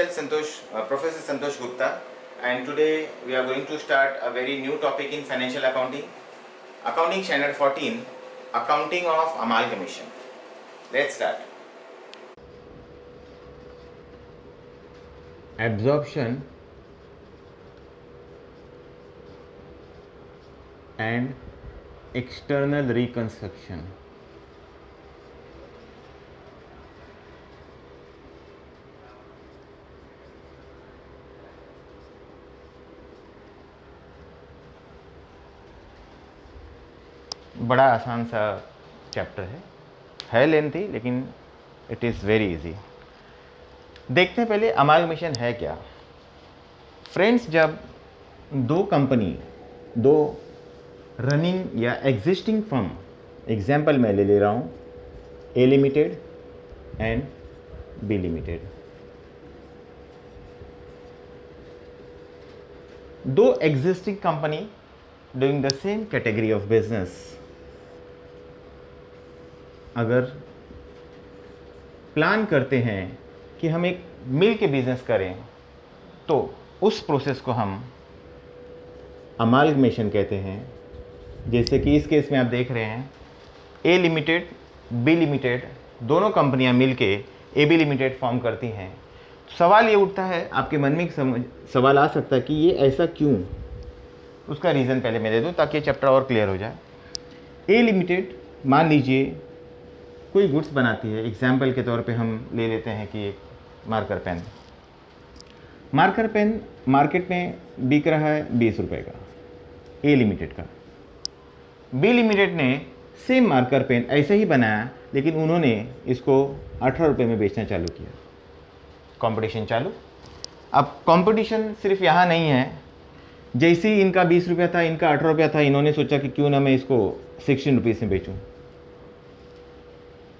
myself Santosh, Professor Santosh Gupta, and today we are going to start a very new topic in financial accounting. Accounting Standard 14, Accounting of Amalgamation. Let's start. Absorption and external reconstruction. बड़ा आसान सा chapter है lengthy लेकिन it is very easy. देखते हैं पहले amalgamation है क्या। फ्रेंड्स, जब दो कंपनी, दो रनिंग या एग्जिस्टिंग फर्म, एग्जाम्पल मैं ले रहा हूँ ए लिमिटेड एंड बी लिमिटेड, दो existing company doing the same category of business, अगर प्लान करते हैं कि हम एक मिल के बिजनेस करें तो उस प्रोसेस को हम अमालगमेशन कहते हैं। जैसे कि इस केस में आप देख रहे हैं ए लिमिटेड, बी लिमिटेड, दोनों कंपनियां मिलके ए बी लिमिटेड फॉर्म करती हैं। सवाल ये उठता है, आपके मन में सवाल आ सकता है कि ये ऐसा क्यों। उसका रीज़न पहले मैं दे दूं ताकि चैप्टर और क्लियर हो जाए। ए लिमिटेड मान लीजिए कोई गुड्स बनाती है, एग्जाम्पल के तौर पे हम ले लेते हैं कि एक marker pen. Marker pen market में बिक रहा है 20 रुपये का, ए लिमिटेड का। बी लिमिटेड ने सेम मार्कर पेन ऐसे ही बनाया लेकिन उन्होंने इसको 18 रुपये में बेचना चालू किया। कंपटीशन चालू। अब कंपटीशन सिर्फ यहाँ नहीं है, जैसे ही इनका 20 रुपया था, इनका 18 रुपया था, इन्होंने सोचा कि क्यों ना मैं इसको 16 रुपीज़ में बेचूँ।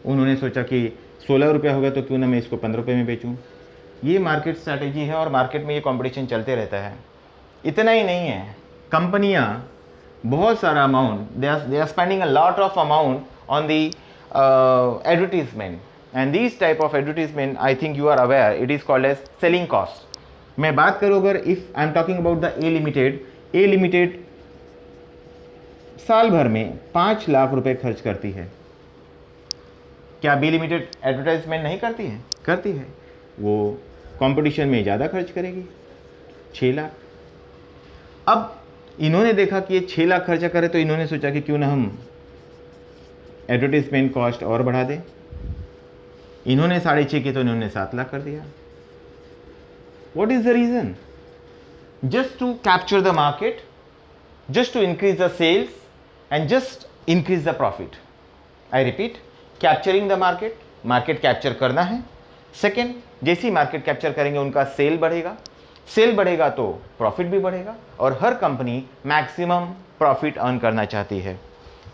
उन्होंने सोचा कि 16 रुपया होगा तो क्यों ना मैं इसको 15 रुपये में बेचूँ। ये मार्केट स्ट्रैटेजी है और मार्केट में ये कंपटीशन चलते रहता है। इतना ही नहीं है, कंपनियां बहुत सारा amount, they are spending a lot of amount on the advertisement, and this type of advertisement I think you are aware, it is called as selling cost. मैं बात करूँ अगर if I am talking about the A limited साल भर में 5 लाख रुपए खर्च करती है। क्या बी लिमिटेड एडवर्टाइजमेंट नहीं करती है? करती है। वो कंपटीशन में ज़्यादा खर्च करेगी, 6 लाख। अब इन्होंने देखा कि ये 6 लाख खर्चा करे तो इन्होंने सोचा कि क्यों ना हम एडवर्टाइजमेंट कॉस्ट और बढ़ा दें। इन्होंने 6.5 की तो इन्होंने 7 लाख कर दिया। What is the reason? Just to capture the market, just to increase the sales and just increase the profit. I repeat, capturing the market, market capture करना है। सेकेंड, जैसे ही मार्केट कैप्चर करेंगे उनका सेल बढ़ेगा, सेल बढ़ेगा तो profit भी बढ़ेगा, और हर कंपनी मैक्सिमम प्रॉफिट अर्न करना चाहती है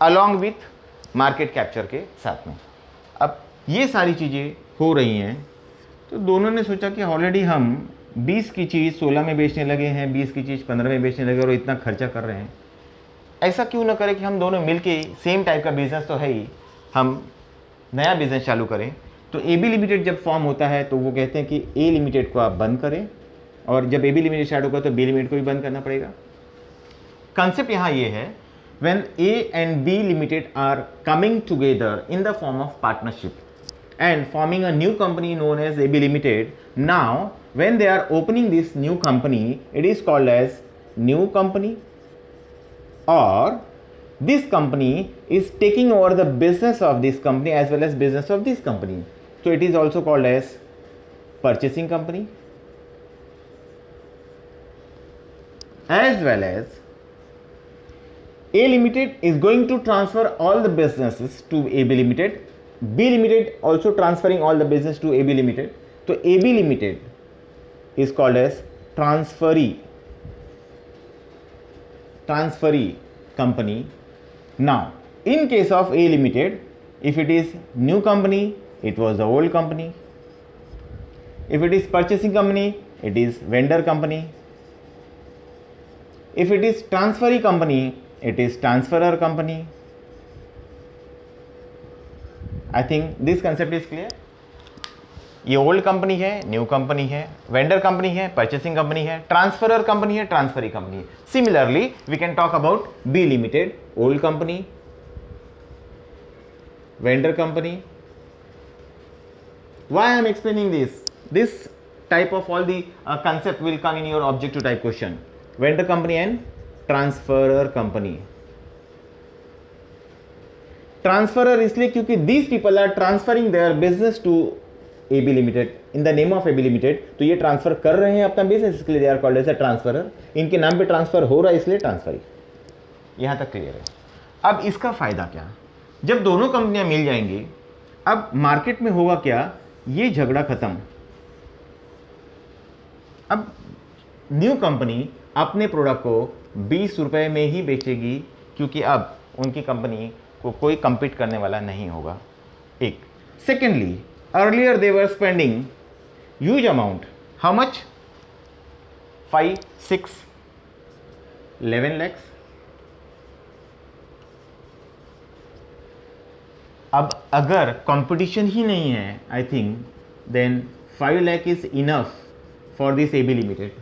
अलॉन्ग विथ मार्केट कैप्चर के साथ में। अब ये सारी चीज़ें हो रही हैं तो दोनों ने सोचा कि ऑलरेडी हम 20 की चीज़ 16 में बेचने लगे हैं, 20 की चीज़ 15 में बेचने लगे और इतना खर्चा कर रहे हैं, ऐसा क्यों ना करें कि हम दोनों मिलके, सेम टाइप का बिजनेस तो है ही, हम नया बिजनेस चालू करें। तो ए बी लिमिटेड जब फॉर्म होता है तो वो कहते हैं कि ए लिमिटेड को आप बंद करें, और जब ए बी लिमिटेड स्टार्ट होगा तो बी लिमिटेड को भी बंद करना पड़ेगा। कंसेप्ट यहाँ ये है, when A and B limited are coming together in the form of partnership and forming a new company known as AB Limited. Now, when they are opening this new company, it is called as new company, or this company is taking over the business of this company as well as business of this company. So it is also called as purchasing company, as well as A Limited is going to transfer all the businesses to AB Limited. B Limited also transferring all the business to AB Limited. So AB Limited is called as transferee company. Now, in case of A Limited, if it is new company, it was the old company. If it is purchasing company, it is vendor company. If it is transferee company, it is transferor company. I think this concept is clear. ये old company है, new company है, vendor company है, purchasing company है, transferor company है, transferee company है. Similarly we can talk about B limited, old company, vendor company. Why I am explaining this? This type of all the concept will come in your objective type question. Vendor company and transferor company. Transferor इसलिए क्योंकि these people are transferring their business to AB Limited in the name of AB Limited. तो ये transfer कर रहे हैं अपना business, इसलिए they are called as a transferor. इनके नाम पे ट्रांसफर हो रहा है इसलिए ट्रांसफरी. यहां तक क्लियर है. अब इसका फायदा क्या? जब दोनों कंपनियां मिल जाएंगी, अब मार्केट में होगा क्या, ये झगड़ा खत्म. अब न्यू कंपनी अपने प्रोडक्ट को 20 रुपए में ही बेचेगी क्योंकि अब उनकी कंपनी को कोई कंपीट करने वाला नहीं होगा. एक. Secondly, earlier they were spending huge amount. How much? 5, 6, 11 lakhs. अब अगर कंपटीशन ही नहीं है, I think then 5 lakh is enough for this AB limited.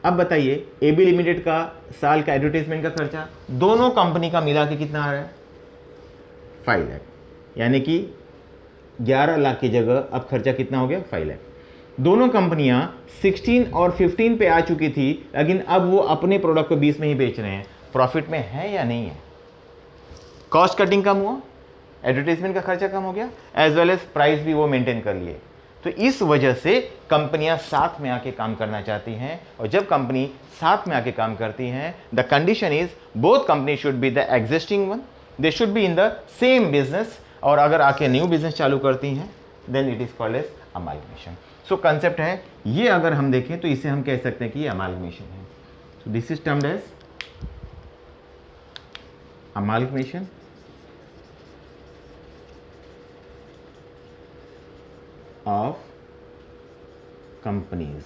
अब बताइए, एबी लिमिटेड का साल का एडवर्टाइजमेंट का खर्चा दोनों कंपनी का मिला के कितना आ रहा है? 5 लाख. यानी कि 11 लाख की जगह अब खर्चा कितना हो गया? 5 लाख. दोनों कंपनियां 16 और 15 पे आ चुकी थी, लेकिन अब वो अपने प्रोडक्ट को 20 में ही बेच रहे हैं. प्रॉफिट में है या नहीं है? कॉस्ट कटिंग कम हुआ, एडवर्टाइजमेंट का खर्चा कम हो गया, एज वेल एज प्राइस भी वो मेंटेन कर लिए. तो इस वजह से कंपनियां साथ में आके काम करना चाहती हैं, और जब कंपनी साथ में आके काम करती हैं, the condition is both company should be the existing one, they should be in the same business, और अगर आके न्यू बिजनेस चालू करती हैं then it is called as amalgamation. So concept है ये. अगर हम देखें तो इसे हम कह सकते हैं कि ये अमालगमेशन है. So this is termed as amalgamation of companies.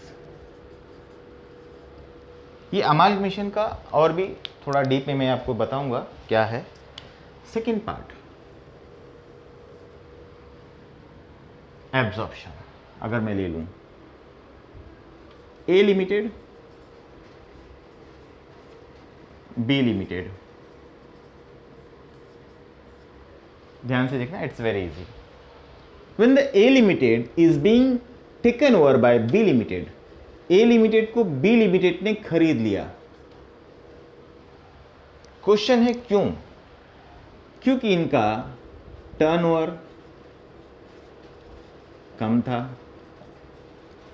ये अमालगमेशन का और भी थोड़ा डीप में मैं आपको बताऊंगा क्या है. Second part, absorption. अगर मैं ले लूं ए लिमिटेड, बी लिमिटेड, ध्यान से देखना, it's very easy. When the A Limited is being taken over by B Limited, A Limited को B Limited ने खरीद लिया. क्वेश्चन है क्यों? क्योंकि इनका टर्नओवर कम था,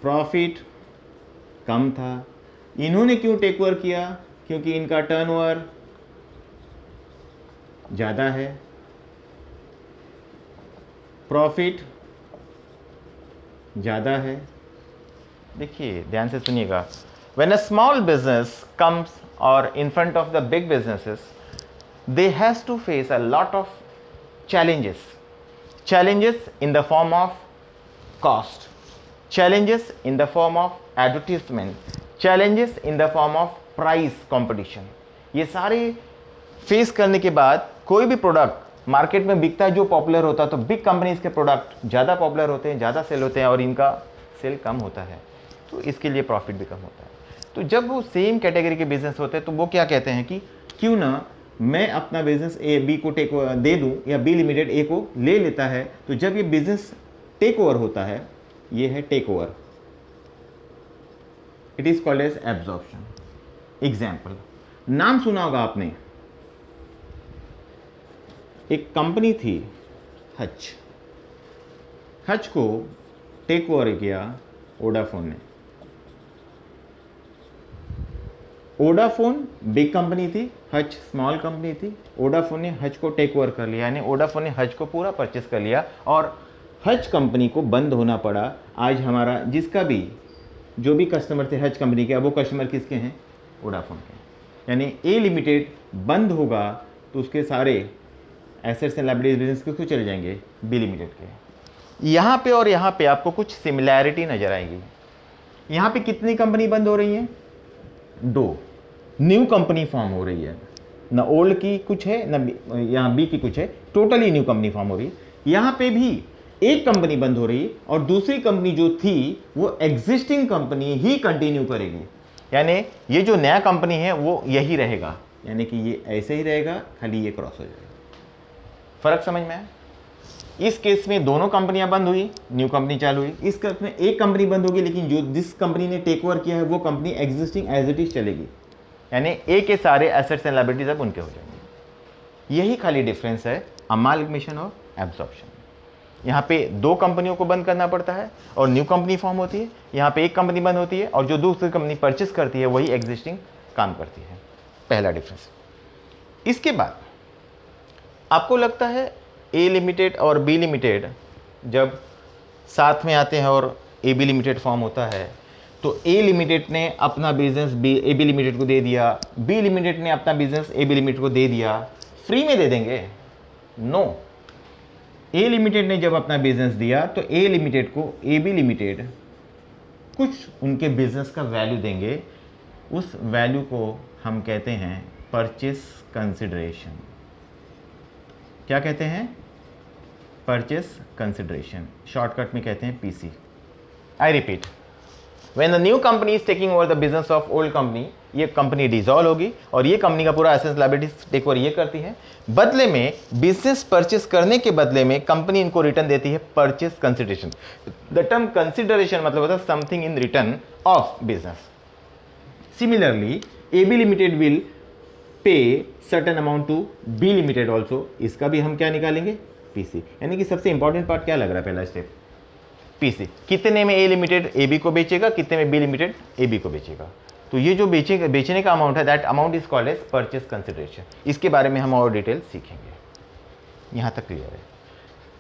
प्रॉफिट कम था. इन्होंने क्यों टेक ओवर किया? क्योंकि इनका टर्नओवर ज्यादा है, प्रॉफिट ज़्यादा है. देखिए ध्यान से सुनिएगा. When a small business comes और in front of the big businesses, they has to face a lot of challenges. Challenges in the form of cost, challenges in the form of advertisement, challenges in the form of price competition. ये सारे face करने के बाद कोई भी product market में बिकता है जो पॉपुलर होता है, तो बिग कंपनीज के प्रोडक्ट ज़्यादा पॉपुलर होते हैं, ज़्यादा सेल होते हैं, और इनका सेल कम होता है, तो इसके लिए प्रॉफिट भी कम होता है. तो जब वो सेम कैटेगरी के बिजनेस होते हैं तो वो क्या कहते हैं कि क्यों ना मैं अपना बिजनेस ए बी को टेक दे दूं, या बी लिमिटेड ए को ले लेता है. तो जब ये बिजनेस टेक ओवर होता है, ये है take over, it is called as absorption. Example, नाम सुना होगा आपने, एक कंपनी थी हच. हच को टेक ओवर किया वोडाफोन ने. वोडाफोन बिग कंपनी थी, हच स्मॉल कंपनी थी. वोडाफोन ने हच को टेक ओवर कर लिया, यानी वोडाफोन ने हच को पूरा परचेस कर लिया, और हच कंपनी को बंद होना पड़ा. आज हमारा जिसका भी जो भी कस्टमर थे हच कंपनी के, अब वो कस्टमर किसके हैं? वोडाफोन के. यानी ए लिमिटेड बंद होगा तो उसके सारे एसेट्स एंड लायबिलिटीज बिजनेस किसको चले जाएंगे? बी लिमिटेड के. यहाँ पे और यहाँ पे आपको कुछ सिमिलैरिटी नजर आएगी. यहाँ पे कितनी कंपनी बंद हो रही है? 2 न्यू कंपनी फॉर्म हो रही है. ना ओल्ड की कुछ है, ना यहाँ बी की कुछ है, टोटली न्यू कंपनी फॉर्म हो रही है. यहाँ पे भी एक कंपनी बंद हो रही है और दूसरी कंपनी जो थी वो एग्जिस्टिंग कंपनी ही कंटिन्यू करेगी, यानी ये जो नया कंपनी है वो यही रहेगा, यानी कि ये ऐसे ही रहेगा, खाली ये क्रॉस हो जाएगा। फर्क समझ में आया? इस केस में दोनों कंपनियां बंद हुई, न्यू कंपनी चालू हुई। इस केस में एक कंपनी बंद होगी, लेकिन जो जिस कंपनी ने टेक ओवर किया है वो company existing as it is चलेगी, यानी ए के सारे एसेट्स एंड लायबिलिटीज अब उनके हो जाएंगे। यही खाली डिफरेंस है अमालगमेशन और एब्जॉर्प्शन। यहाँ पे दो कंपनियों को बंद करना पड़ता है और न्यू कंपनी फॉर्म होती है, यहाँ पे एक कंपनी बंद होती है और जो दूसरी कंपनी परचेस करती है वही एग्जिस्टिंग काम करती है। पहला डिफरेंस। इसके बाद आपको लगता है ए लिमिटेड और बी लिमिटेड जब साथ में आते हैं और ए बी लिमिटेड फॉर्म होता है तो ए लिमिटेड ने अपना बिजनेस ए बी लिमिटेड को दे दिया, बी लिमिटेड ने अपना बिजनेस ए बी लिमिटेड को दे दिया, फ्री में दे देंगे? नो। ए लिमिटेड ने जब अपना बिजनेस दिया तो ए लिमिटेड को ए बी लिमिटेड कुछ उनके बिजनेस का वैल्यू देंगे, उस वैल्यू को हम कहते हैं परचेस कंसिडरेशन। क्या कहते हैं? परचेस कंसिडरेशन, शॉर्टकट में कहते हैं PC. I repeat, when the new company is taking over the business of old company, ये कंपनी डिसॉल्व होगी और ये कंपनी का पूरा एसेट्स लायबिलिटीज टेक ओवर ये करती है। बदले में बिजनेस परचेस करने के बदले में कंपनी इनको रिटर्न देती है purchase consideration. The term consideration मतलब होता है something in return of business. Similarly AB limited will pay certain amount to B limited also. इसका भी हम क्या निकालेंगे? पीसी। यानी कि सबसे इंपॉर्टेंट पार्ट क्या लग रहा है? पहला स्टेप पीसी। कितने में ए लिमिटेड AB को बेचेगा, कितने में बी लिमिटेड AB को बेचेगा। तो ये जो बेचने का अमाउंट है, that amount is called as purchase consideration. इसके बारे में हम और डिटेल सीखेंगे। यहां तक क्लियर है?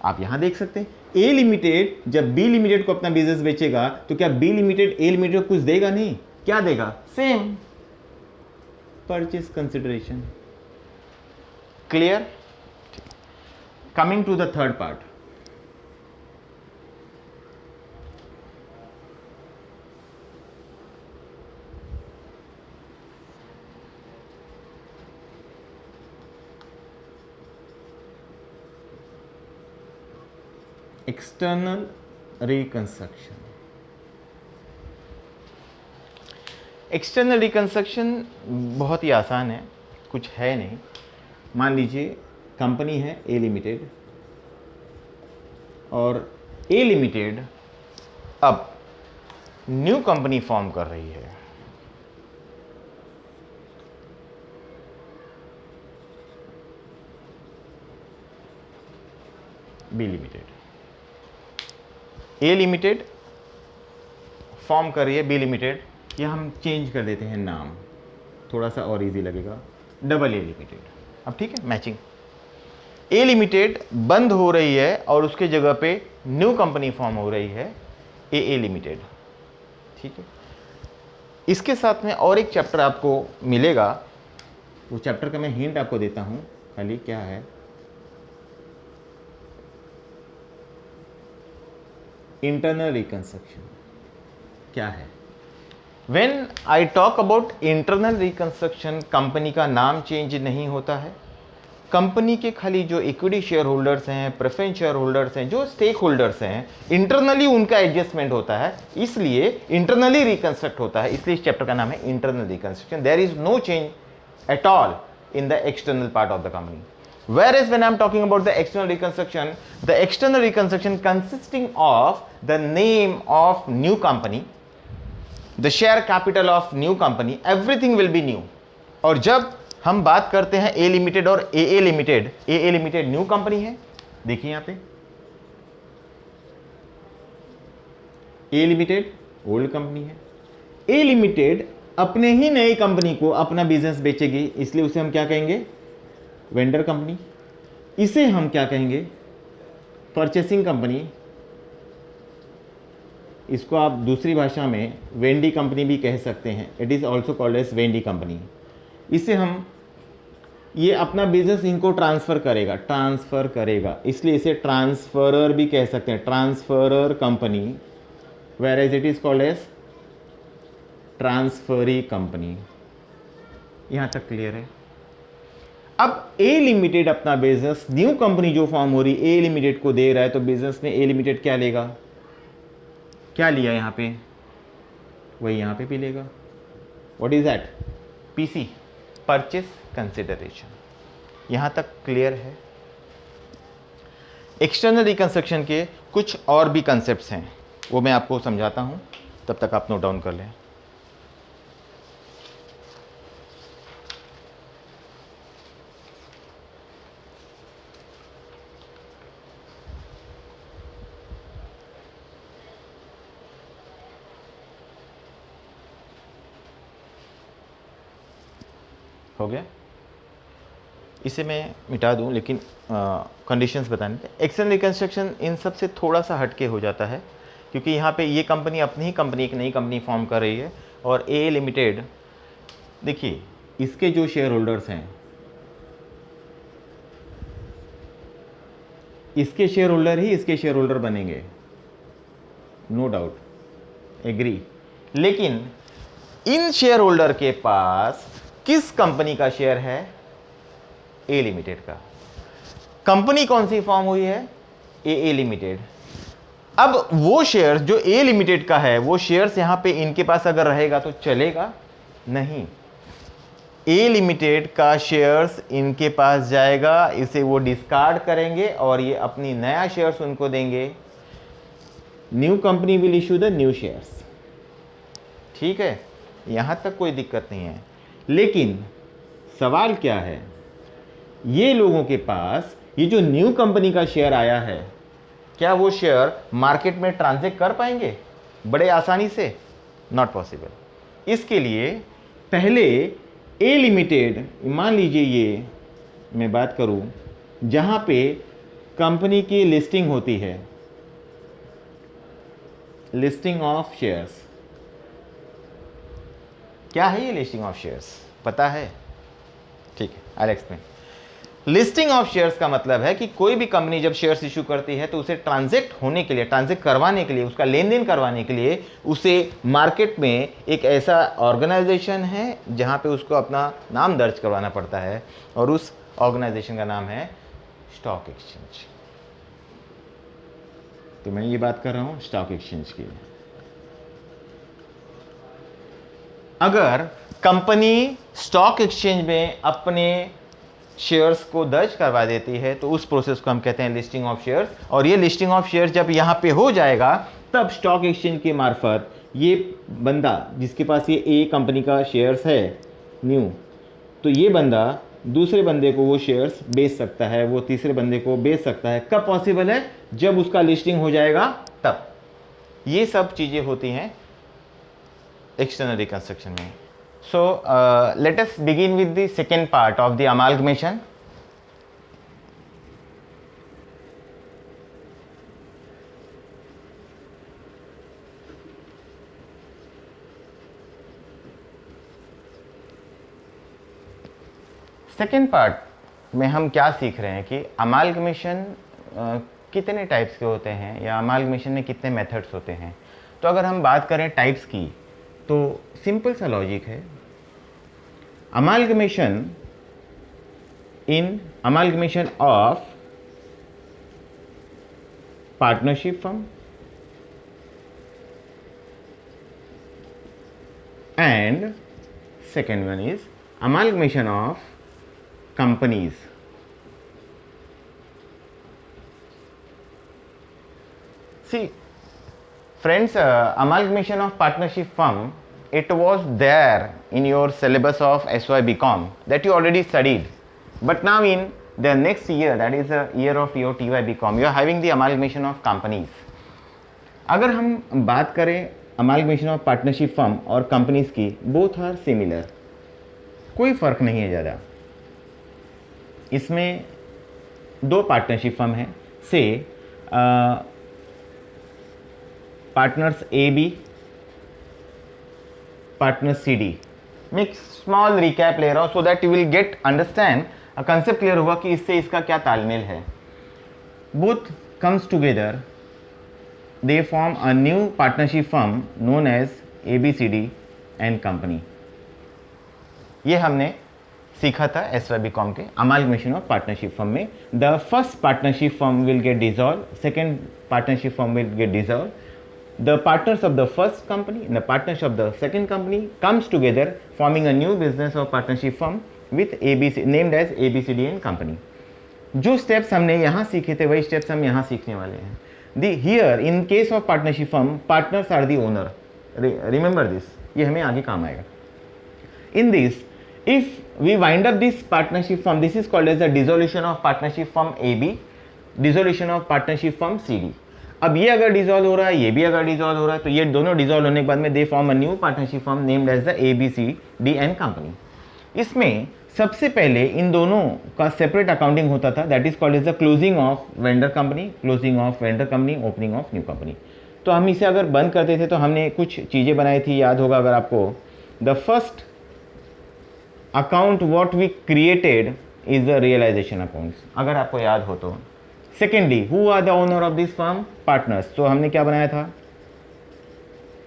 आप यहां देख सकते हैं ए लिमिटेड जब बी लिमिटेड को अपना बिजनेस बेचेगा तो क्या बी लिमिटेड ए लिमिटेड को कुछ देगा? नहीं। क्या देगा? Same purchase consideration. Clear? Coming to the third part, external reconstruction. External reconstruction बहुत ही आसान है, कुछ है नहीं। मान लीजिए कंपनी है ए लिमिटेड और ए लिमिटेड अब न्यू कंपनी फॉर्म कर रही है। B limited, A limited form कर रही है बी लिमिटेड, या हम चेंज कर देते हैं नाम, थोड़ा सा और इजी लगेगा, डबल ए लिमिटेड। अब ठीक है, मैचिंग। ए लिमिटेड बंद हो रही है और उसके जगह पे न्यू कंपनी फॉर्म हो रही है ए लिमिटेड। ठीक है, इसके साथ में और एक चैप्टर आपको मिलेगा, वो चैप्टर का मैं हिंट आपको देता हूं खाली। क्या है? Internal reconstruction. क्या है? When I talk about internal reconstruction, company का नाम चेंज नहीं होता है, कंपनी के खाली जो इक्विटी शेयर होल्डर्स हैं, प्रेफरेंस शेयर होल्डर्स हैं, जो स्टेक होल्डर्स हैं, इंटरनली उनका एडजस्टमेंट होता है, इसलिए इंटरनली रिकंस्ट्रक्ट होता है। इसलिए इस चैप्टर का नाम है internal reconstruction. There is no change at all in the external part of the company. Whereas when I'm talking about the external reconstruction consisting of the name of new company, the share capital of new company, everything will be new. और जब हम बात करते हैं ए limited और ए limited new company है। देखिए यहां पे ए लिमिटेड ओल्ड कंपनी है। ए लिमिटेड अपने ही नई कंपनी को अपना बिजनेस बेचेगी, इसलिए उसे हम क्या कहेंगे? Vendor company. इसे हम क्या कहेंगे? Purchasing company. इसको आप दूसरी भाषा में वेंडी कंपनी भी कह सकते हैं। It is also called as vendee company. इसे हम, ये अपना बिजनेस इनको ट्रांसफर करेगा, इसलिए इसे ट्रांसफरर भी कह सकते हैं, transferor company. Where as it is called as transferee company. यहां तक क्लियर है? अब ए लिमिटेड अपना बिजनेस, न्यू कंपनी जो फॉर्म हो रही ए लिमिटेड को दे रहा है, तो बिजनेस में ए लिमिटेड क्या लेगा, क्या लिया यहां पे, वही यहां पे भी लेगा। What is that, PC, purchase consideration. यहां तक क्लियर है। एक्सटर्नल रिकंस्ट्रक्शन के कुछ और भी कंसेप्ट्स हैं, वो मैं आपको समझाता हूं, तब तक आप नोट डाउन कर लें। हो गया, इसे मैं मिटा दूं, लेकिन कंडीशंस बताने थे। एक्सटर्नल रिकंस्ट्रक्शन इन सब से थोड़ा सा हटके हो जाता है, क्योंकि यहाँ पे ये कंपनी अपनी ही कंपनी, एक नई कंपनी फॉर्म कर रही है, और ए लिमिटेड, देखिए इसके जो शेयर होल्डर्स हैं, इसके शेयर होल्डर ही इसके शेयर होल्डर बनेंगे, नो डाउट, एग्री। लेकिन इन शेयर होल्डर के पास किस कंपनी का शेयर है, ए लिमिटेड का। कंपनी कौन सी फॉर्म हुई है, ए लिमिटेड। अब वो शेयर जो ए लिमिटेड का है, वो शेयर्स यहां पे इनके पास अगर रहेगा तो चलेगा नहीं, ए लिमिटेड का शेयर्स इनके पास जाएगा, इसे वो डिस्कार्ड करेंगे और ये अपनी नया शेयर्स उनको देंगे। New company will issue the new shares, ठीक है, यहां तक कोई दिक्कत नहीं है। लेकिन सवाल क्या है, ये लोगों के पास ये जो न्यू कंपनी का शेयर आया है, क्या वो शेयर मार्केट में ट्रांजैक्ट कर पाएंगे बड़े आसानी से, नॉट पॉसिबल। इसके लिए पहले ए लिमिटेड, मान लीजिए ये मैं बात करूं जहां पे कंपनी की लिस्टिंग होती है, लिस्टिंग ऑफ शेयर्स, क्या है ये लिस्टिंग ऑफ शेयर्स, पता है, ठीक है, I will explain. Listing of shares का मतलब है कि कोई भी कंपनी जब शेयर्स इशू करती है तो उसे ट्रांजैक्ट होने के लिए, ट्रांजैक्ट करवाने के लिए, उसका लेन देन करवाने के लिए उसे मार्केट में एक ऐसा ऑर्गेनाइजेशन है जहां पे उसको अपना नाम दर्ज करवाना पड़ता है, और उस ऑर्गेनाइजेशन का नाम है स्टॉक एक्सचेंज। तो मैं ये बात कर रहा हूं स्टॉक एक्सचेंज की। अगर कंपनी स्टॉक एक्सचेंज में अपने शेयर्स को दर्ज करवा देती है तो उस प्रोसेस को हम कहते हैं लिस्टिंग ऑफ शेयर्स। और ये लिस्टिंग ऑफ शेयर्स जब यहां पे हो जाएगा, तब स्टॉक एक्सचेंज के मार्फत ये बंदा जिसके पास ये ए कंपनी का शेयर्स है न्यू, तो ये बंदा दूसरे बंदे को वो शेयर्स बेच सकता है, वो तीसरे बंदे को बेच सकता है। कब पॉसिबल है, जब उसका लिस्टिंग हो जाएगा तब। ये सब चीजें होती हैं एक्सटर्नल रिकंस्ट्रक्शन में। So let us begin with the second part of the amalgamation. Second part में हम क्या सीख रहे हैं कि अमालगमेशन कितने टाइप्स के होते हैं, या अमालगमेशन में कितने मेथड्स होते हैं। तो अगर हम बात करें टाइप्स की, तो सिंपल सा लॉजिक है। amalgamation of partnership firm and second one is amalgamation of companies. See friends, amalgamation of partnership firm, it was there in your syllabus of SY BCom that you already studied, but now in the next year, that is the year of your TY BCom, you are having the amalgamation of companies. अगर हम बात करें amalgamation of partnership firm और companies की, both are similar, कोई फर्क नहीं है ज़्यादा। इसमें दो पार्टनरशिप फर्म हैं, say partners A B, partner C D. मैं एक स्मॉल रिकैप ले रहा हूं so that you will get understand, concept clear होगा कि इससे इसका क्या तालमेल है। Both comes together, they form a new partnership firm known as ABCD and company. ये हमने सीखा था SYBCom के अमालगमेशन ऑफ पार्टनरशिप फर्म में. The first partnership firm will get dissolve, second partnership firm will get dissolve. The partners of the first company and the partners of the second company comes together forming a new business or partnership firm with ABC named as ABCD and company. जो steps हमने यहाँ सीखे थे वही steps हम यहाँ सीखने वाले हैं. The here in case of partnership firm, partners are the owner. Remember this. ये हमें आगे काम आएगा. In this, if we wind up this partnership firm, this is called as the dissolution of partnership firm AB, dissolution of partnership firm CD. अब ये अगर dissolve हो रहा है, ये भी अगर डिसॉल्व हो रहा है, तो ये दोनों डिसॉल्व होने के बाद में they form a new partnership firm named as the ABCD and company. इसमें सबसे पहले इन दोनों का सेपरेट अकाउंटिंग होता था, that is called as the closing of vendor company, closing of vendor company, opening of new company. तो हम इसे अगर बंद करते थे तो हमने कुछ चीज़ें बनाई थी, याद होगा अगर आपको. The first account what we created is the realisation accounts, अगर आपको याद हो तो. Secondly, who are the owner of this firm? Partners. तो हमने क्या बनाया था?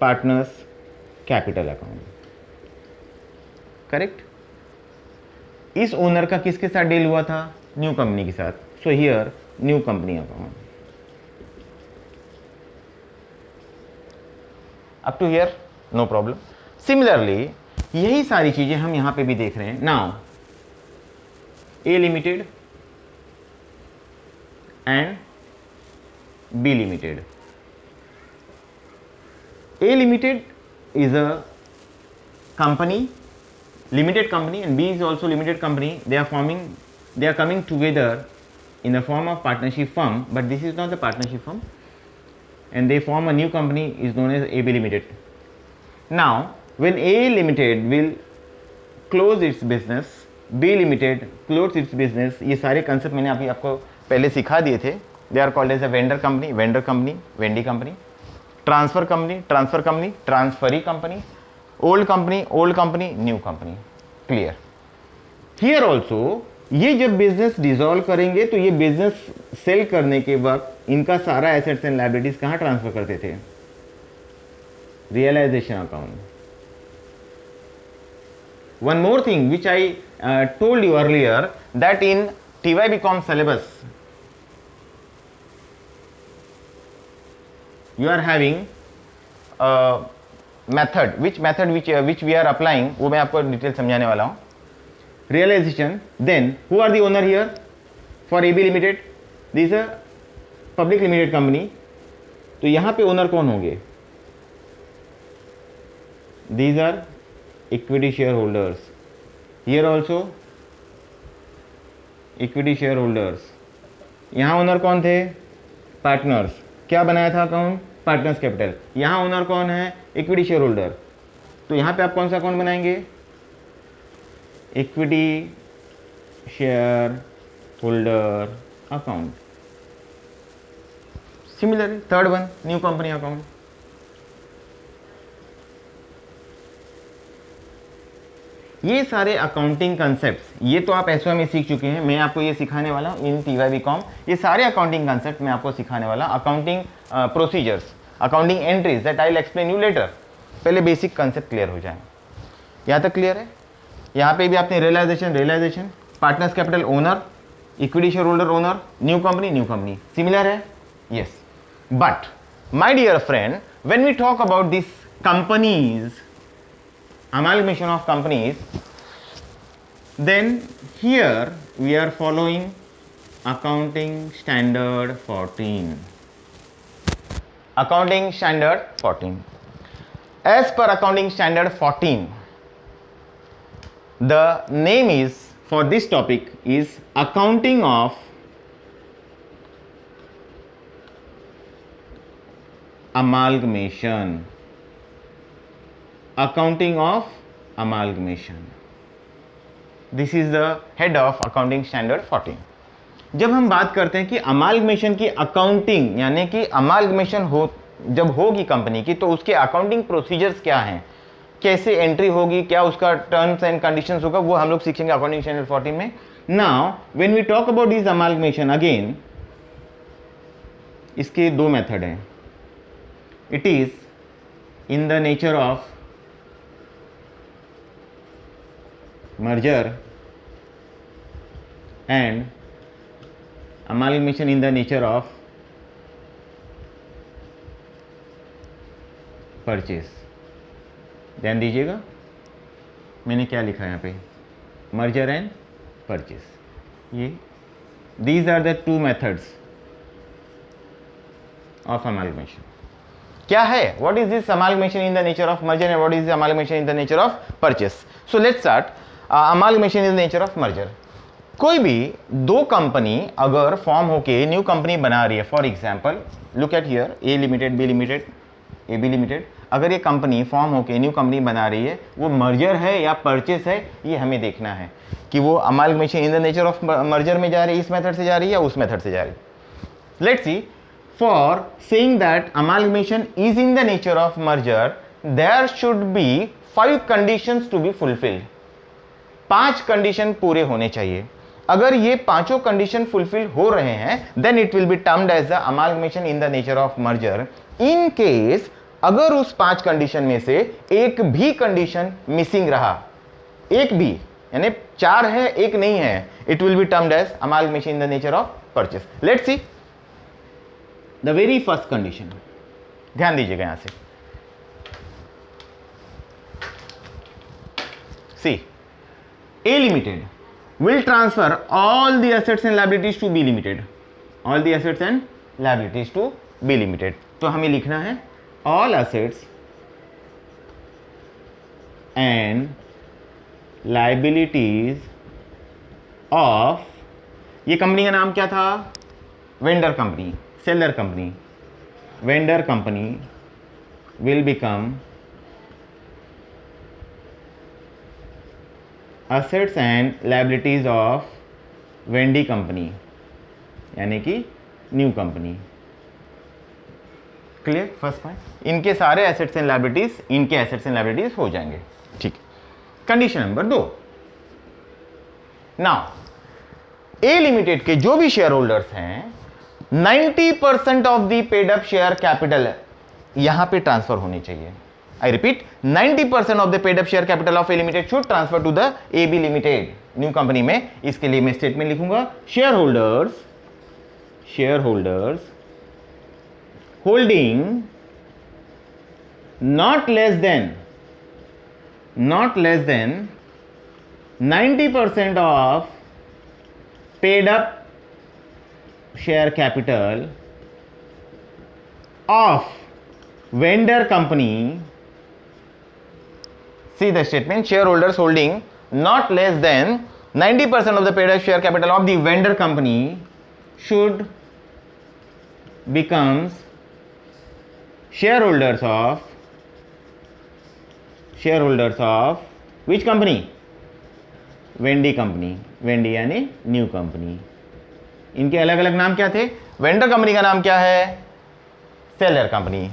Partners capital account. करेक्ट. इस ओनर का किसके साथ डील हुआ था? न्यू कंपनी के साथ. So here new company account. Up to here no problem. Similarly यही सारी चीजें हम यहां पे भी देख रहे हैं. Now A limited and B Limited. A Limited is a company, limited company, and B is also limited company. They are coming together in the form of partnership firm, but this is not the partnership firm, and they form a new company is known as AB Limited. Now, when A Limited will close its business, B Limited close its business. ये सारे concept मैंने अभी आपको पहले सिखा दिए थे. They are called as a vendor company, vendor company, vendee company, transfer company, transfer company, transferee company, old company, old company, new company. Clear. Here also ये जब बिजनेस डिसॉल्व करेंगे तो ये बिजनेस सेल करने के वक्त इनका सारा एसेट्स एंड लायबिलिटीज कहाँ ट्रांसफर करते थे? Realisation account. One more thing which I told you earlier that in TYBCom syllabus you are having a method, which we are applying, वो मैं आपको डिटेल समझाने वाला हूँ. Realization. Then who are the owner here for AB Limited? This is a public limited company. तो यहाँ पे owner कौन होंगे? These are equity shareholders. Here also equity share holders. यहाँ ओनर कौन थे? पार्टनर्स. क्या बनाया था अकाउंट? Partners capital. यहाँ ओनर कौन है? Equity share holder. तो यहाँ पे आप कौन सा अकाउंट बनाएंगे? Equity share holder account. Similarly third one new company account. ये सारे अकाउंटिंग कंसेप्ट्स ये तो आप एसओ में सीख चुके हैं. मैं आपको ये सिखाने वाला हूँ इन TYBCom. ये सारे अकाउंटिंग कंसेप्ट मैं आपको सिखाने वाला. Accounting procedures, accounting entries that I will explain you later. पहले बेसिक कंसेप्ट क्लियर हो जाए. यहाँ तक क्लियर है? यहाँ पे भी आपने realisation, partners capital owner, equity share holder owner, new company. Similar है? Yes. But my dear friend, when we talk about this companies, amalgamation of companies, then here we are following accounting standard 14. Accounting standard 14. As per accounting standard 14, the name is for this topic is accounting of amalgamation. Accounting of amalgamation. This is the head of accounting standard 14. जब हम बात करते हैं कि amalgamation की accounting, यानी कि amalgamation हो जब होगी कंपनी की, तो उसके अकाउंटिंग प्रोसीजर्स क्या हैं, कैसे एंट्री होगी, क्या उसका टर्म्स एंड कंडीशंस होगा, वो हम लोग सीखेंगे अकाउंटिंग स्टैंडर्ड 14 में. Now when we talk about this amalgamation, again इसके दो मेथड हैं. It is in the nature of merger and amalgamation in the nature of purchase. ध्यान दीजिएगा मैंने क्या लिखा यहाँ पे, मर्जर एंड परचेस. ये these are the two methods of amalgamation. क्या है, what is this amalgamation in the nature of merger and what is the amalgamation in the nature of purchase? So let's start. Amalgamation in the nature of merger. कोई भी दो company अगर form होके new company बना रही है, for example look at here, A limited, B limited, A B limited, अगर ये कंपनी फॉर्म होके न्यू कंपनी बना रही है, वो मर्जर है या परचेस है, ये हमें देखना है कि वो amalgamation in the nature of merger में जा रही है, इस मेथड से जा रही है या उस मेथड से जा रही है. Let's see, for saying that amalgamation is in the nature of merger, there should be 5 conditions to be fulfilled. 5 condition पूरे होने चाहिए. अगर ये पांचों कंडीशन फुलफिल हो रहे हैं, then it will be termed as the amalgamation in the nature of merger. In case अगर उस 5 कंडीशन में से एक भी कंडीशन मिसिंग रहा, एक भी, यानी 4 है एक नहीं है, it will be termed as amalgamation in the nature of purchase. Let's see the very first condition. ध्यान दीजिएगा यहां से, सी, A Limited will transfer all the assets and liabilities to B Limited. All the assets and liabilities to B Limited. तो हमें लिखना है all assets and liabilities of, ये company का नाम क्या था, vendor company, seller company. Vendor company will become assets and liabilities of Wendy company, यानी कि new company. Clear first point. इनके सारे एसेट्स एंड लायबिलिटीज, इनके एसेट्स एंड लायबिलिटीज हो जाएंगे. ठीक. Condition number 2. नाउ ए लिमिटेड के जो भी शेयर होल्डर्स हैं, 90% of the paid up share capital यहां पे ट्रांसफर होनी चाहिए. I repeat, 90% of the paid up share capital of A Limited should transfer to the AB Limited, new company में. इसके लिए मैं स्टेटमेंट लिखूंगा, share holders holding not less than 90% of paid up share capital of vendor company. See the statement, shareholders holding not less than 90% of the paid up share capital of the vendor company should becomes shareholders of which company? Wendy company. Wendy यानी new company. इनके अलग अलग नाम क्या थे? Vendor company का नाम क्या है? Seller company.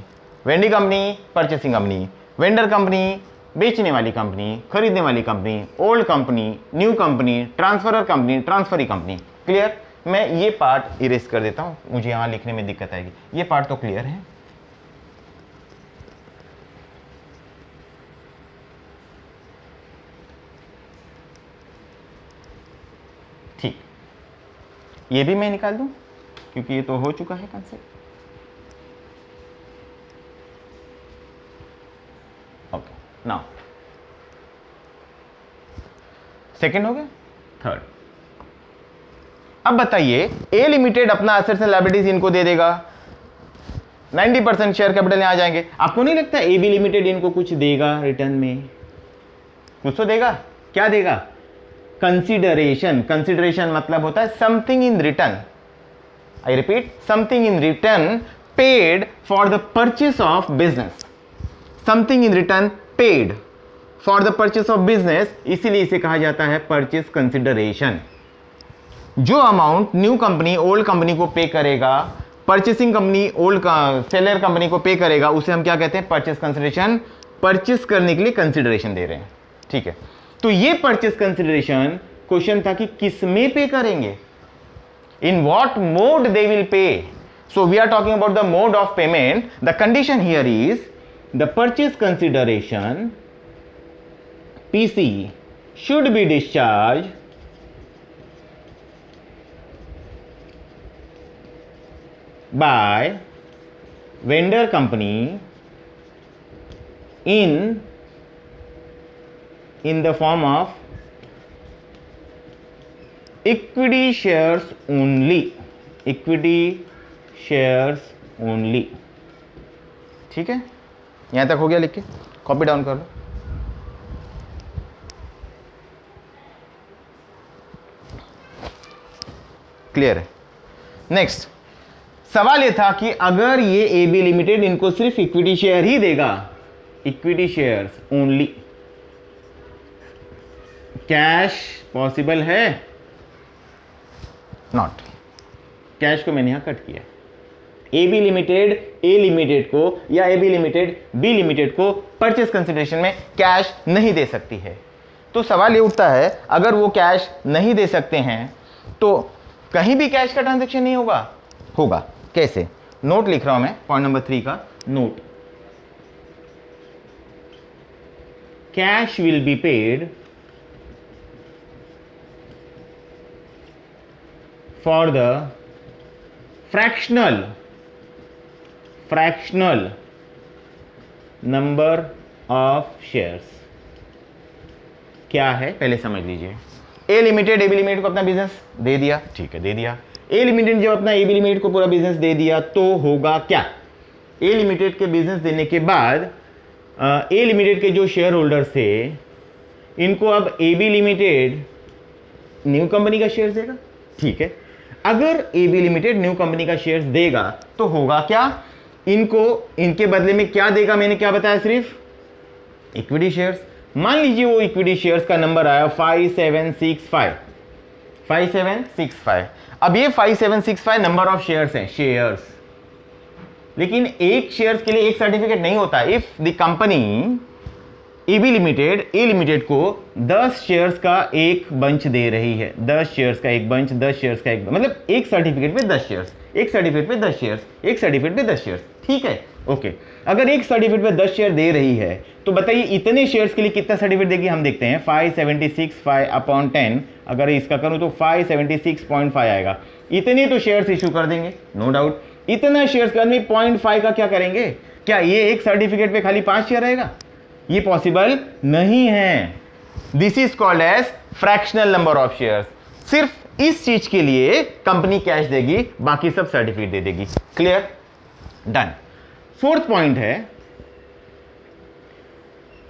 Vendee company purchasing company. Vendor company बेचने वाली कंपनी, खरीदने वाली company. Old company, new company, transferor company, transferee company. Clear. मैं ये पार्ट इरेज कर देता हूं, मुझे यहां लिखने में दिक्कत आएगी. ये पार्ट तो क्लियर है. ठीक, ये भी मैं निकाल दूं क्योंकि ये तो हो चुका है कंसेप्ट. नाउ सेकेंड हो गया. थर्ड, अब बताइए, ए लिमिटेड अपना एसेट्स एंड लायबिलिटीज इनको दे देगा, 90% शेयर कैपिटल यहां आ जाएंगे. आपको नहीं लगता ए बी लिमिटेड इनको कुछ देगा रिटर्न में? कुछ तो देगा. क्या देगा? कंसिडरेशन. कंसिडरेशन मतलब होता है something in return. I repeat, something in return paid for the purchase of business. Something in return paid for the purchase of business, इसीलिए इसे कहा जाता है परचेस कंसिडरेशन. जो amount new company old company को पे करेगा, purchasing company old seller company को पे करेगा, उसे हम क्या कहते हैं? Purchase consideration. परचेस करने के लिए कंसिडरेशन दे रहे हैं. ठीक है. तो ये परचेस कंसिडरेशन क्वेश्चन था कि किस में पे करेंगे, in what mode they will pay. So we are talking about the mode of payment. The condition here is the purchase consideration PC should be discharged by vendor company in the form of equity shares only, equity shares only। ठीक है, यहां तक हो गया, लिख के copy down कर लो। Clear है। नेक्स्ट सवाल ये था कि अगर ये एबी लिमिटेड इनको सिर्फ इक्विटी शेयर ही देगा, equity shares only, cash possible है? नॉट। कैश को मैंने यहां कट किया। एबी लिमिटेड ए लिमिटेड को या एबी लिमिटेड बी लिमिटेड को परचेस कंसिडरेशन में कैश नहीं दे सकती है। तो सवाल ये उठता है, अगर वो कैश नहीं दे सकते हैं तो कहीं भी कैश का ट्रांजैक्शन नहीं होगा? होगा। कैसे? नोट लिख रहा हूं मैं, पॉइंट नंबर 3 का note. Cash will be paid for the fractional number of shares. क्या है पहले समझ लीजिए। ए लिमिटेड एबी लिमिटेड को अपना बिजनेस दे दिया, ठीक है, दे दिया। ए लिमिटेड जब अपना एबी लिमिटेड को पूरा बिजनेस दे दिया तो होगा क्या? ए लिमिटेड के बिजनेस देने के बाद ए लिमिटेड के जो शेयर होल्डर्स थे इनको अब एबी लिमिटेड न्यू कंपनी का शेयर देगा, ठीक है। अगर एबी लिमिटेड न्यू कंपनी का शेयर देगा तो होगा क्या? इनको इनके बदले में क्या देगा? मैंने क्या बताया? सिर्फ इक्विटी शेयर्स। मान लीजिए वो इक्विटी शेयर्स का नंबर आया 5765। अब ये 5765 नंबर ऑफ शेयर्स हैं, शेयर्स। लेकिन एक शेयर्स के लिए एक सर्टिफिकेट नहीं होता। If the company AB limited A limited को 10 शेयर्स का एक बंच दे रही है, 10 शेयर्स का एक बंच, 10 शेयर्स का एक, मतलब एक सर्टिफिकेट पे 10 शेयर्स, एक सर्टिफिकेट पे 10 शेयर्स, एक सर्टिफिकेट पे 10 शेयर्स, ठीक है, ओके। अगर एक सर्टिफिकेट पे 10 शेयर दे रही है तो बताइए इतने शेयर्स के लिए कितना सर्टिफिकेट देगी? हम देखते हैं 576 अपॉन 10, अगर इसका करूं तो 576.5 आएगा। इतने तो शेयर्स इशू कर देंगे, नो डाउट। इतना शेयर्स करने 0.5 का क्या करेंगे? क्या ये एक सर्टिफिकेट पे खाली 5 शेयर रहेगा? ये पॉसिबल नहीं है। This is called as fractional number of shares. सिर्फ इस चीज के लिए कंपनी कैश देगी, बाकी सब सर्टिफिकेट दे देगी। क्लियर? डन। फोर्थ पॉइंट है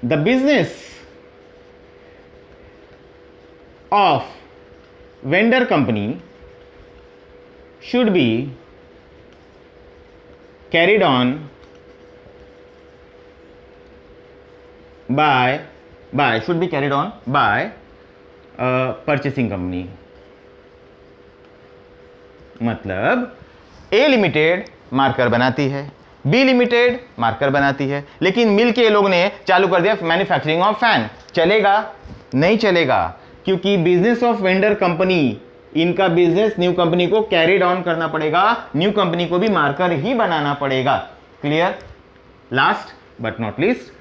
the business of vendor company should be carried on by should be carried on by purchasing company। मतलब ए लिमिटेड मार्कर बनाती है, बी लिमिटेड मार्कर बनाती है, लेकिन मिल के लोग ने चालू कर दिया मैन्युफैक्चरिंग ऑफ फैन। चलेगा? नहीं चलेगा, क्योंकि बिजनेस ऑफ वेंडर कंपनी, इनका बिजनेस न्यू कंपनी को कैरिड ऑन करना पड़ेगा, न्यू कंपनी को भी मार्कर ही बनाना पड़ेगा। Clear? Last but not least,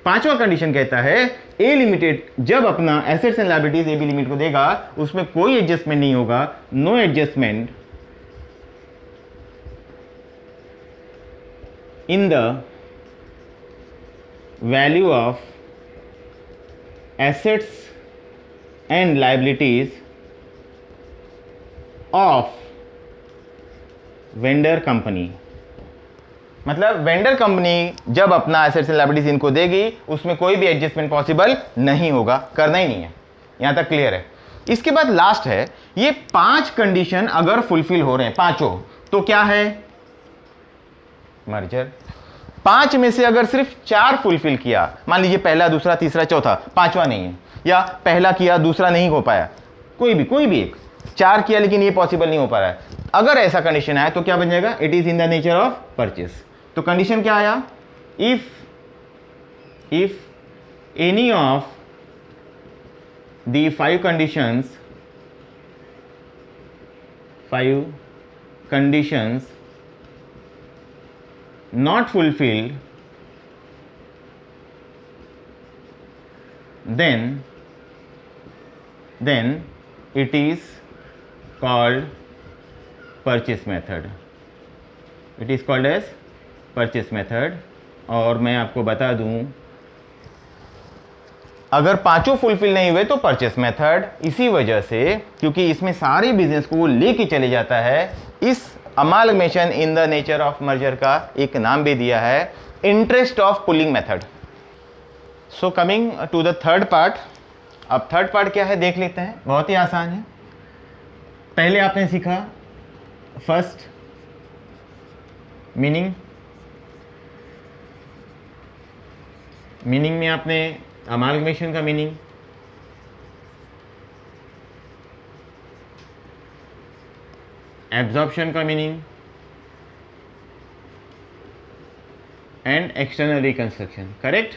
पांचवा कंडीशन कहता है ए लिमिटेड जब अपना assets and liabilities AB limited को देगा उसमें कोई एडजस्टमेंट नहीं होगा, no adjustment in the value of assets and liabilities of vendor company. मतलब वेंडर कंपनी जब अपना एसेट्स एंड लायबिलिटीज इनको देगी उसमें कोई भी एडजस्टमेंट पॉसिबल नहीं होगा, करना ही नहीं है। यहां तक क्लियर है? इसके बाद लास्ट है, ये 5 कंडीशन अगर फुलफिल हो रहे हैं पांचों, तो क्या है? मर्जर। 5 में से अगर सिर्फ 4 फुलफिल किया, मान लीजिए पहला, दूसरा, तीसरा, चौथा, पांचवा नहीं है, या पहला किया दूसरा नहीं हो पाया, कोई भी एक, 4 किया लेकिन ये पॉसिबल नहीं हो पा रहा है, अगर ऐसा कंडीशन आया तो क्या बन जाएगा? It is in the nature of purchase. तो कंडीशन क्या आया? If any of the 5 conditions not fulfilled, then it is called purchase method। It is called as purchase method. और मैं आपको बता दूं, अगर पांचों फुलफिल नहीं हुए तो परचेस मेथड। इसी वजह से, क्योंकि इसमें सारे बिजनेस को वो लेके चले जाता है, इस amalgamation in the nature of merger का एक नाम भी दिया है, interest of pooling method. So coming to the third part. अब थर्ड पार्ट क्या है देख लेते हैं, बहुत ही आसान है। पहले आपने सीखा फर्स्ट मीनिंग में आपने अमालगमेशन का मीनिंग, एब्जॉर्प्शन का meaning and external reconstruction, correct.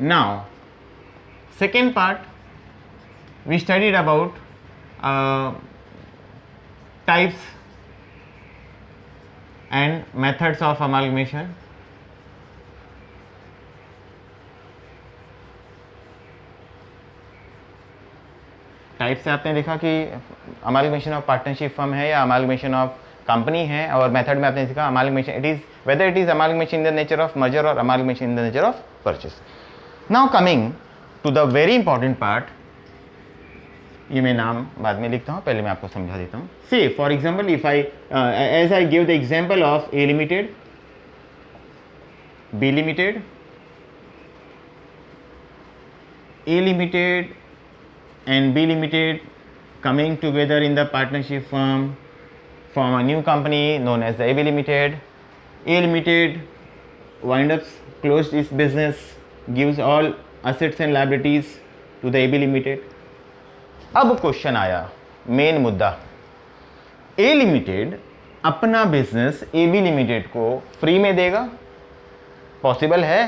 Now second part we studied about types and methods of amalgamation. Type से आपने देखा कि अमालगमेशन ऑफ पार्टनरशिप फर्म है या अमालगमेशन ऑफ कंपनी है, और मेथड में आपने सीखा amalgamation it is whether it is amalgamation in the nature of merger और amalgamation in the nature of purchase. Now coming to the very important part, ये मैं नाम बाद में लिखता हूँ, पहले मैं आपको समझा देता हूँ। Say for example if I as I give the example of A limited, B limited, A limited and B limited coming together in the partnership firm form a new company known as the AB limited. A limited wind up closed its business, gives all assets and liabilities to the AB limited. अब question आया, main मुद्दा, A limited अपना business AB limited को free में देगा? Possible है?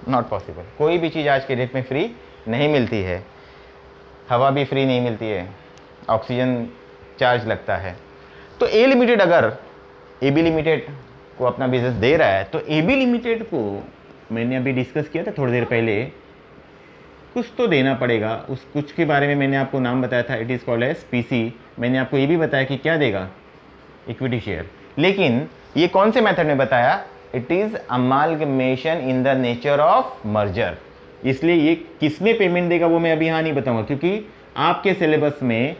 Not possible. कोई भी चीज़ आज के डेट में फ्री नहीं मिलती है। हवा भी फ्री नहीं मिलती है, ऑक्सीजन चार्ज लगता है। तो ए लिमिटेड अगर ए बी लिमिटेड को अपना बिजनेस दे रहा है, तो ए बी लिमिटेड को, मैंने अभी डिस्कस किया था थोड़ी देर पहले, कुछ तो देना पड़ेगा। उस कुछ के बारे में मैंने आपको नाम बताया था, it is called as PC. मैंने आपको ये भी बताया कि क्या देगा, इक्विटी शेयर। लेकिन ये कौन से मेथड में बताया, it is amalgamation in the nature of merger. इसलिए ये किसमें पेमेंट देगा वो मैं अभी यहाँ नहीं बताऊंगा, क्योंकि आपके सिलेबस में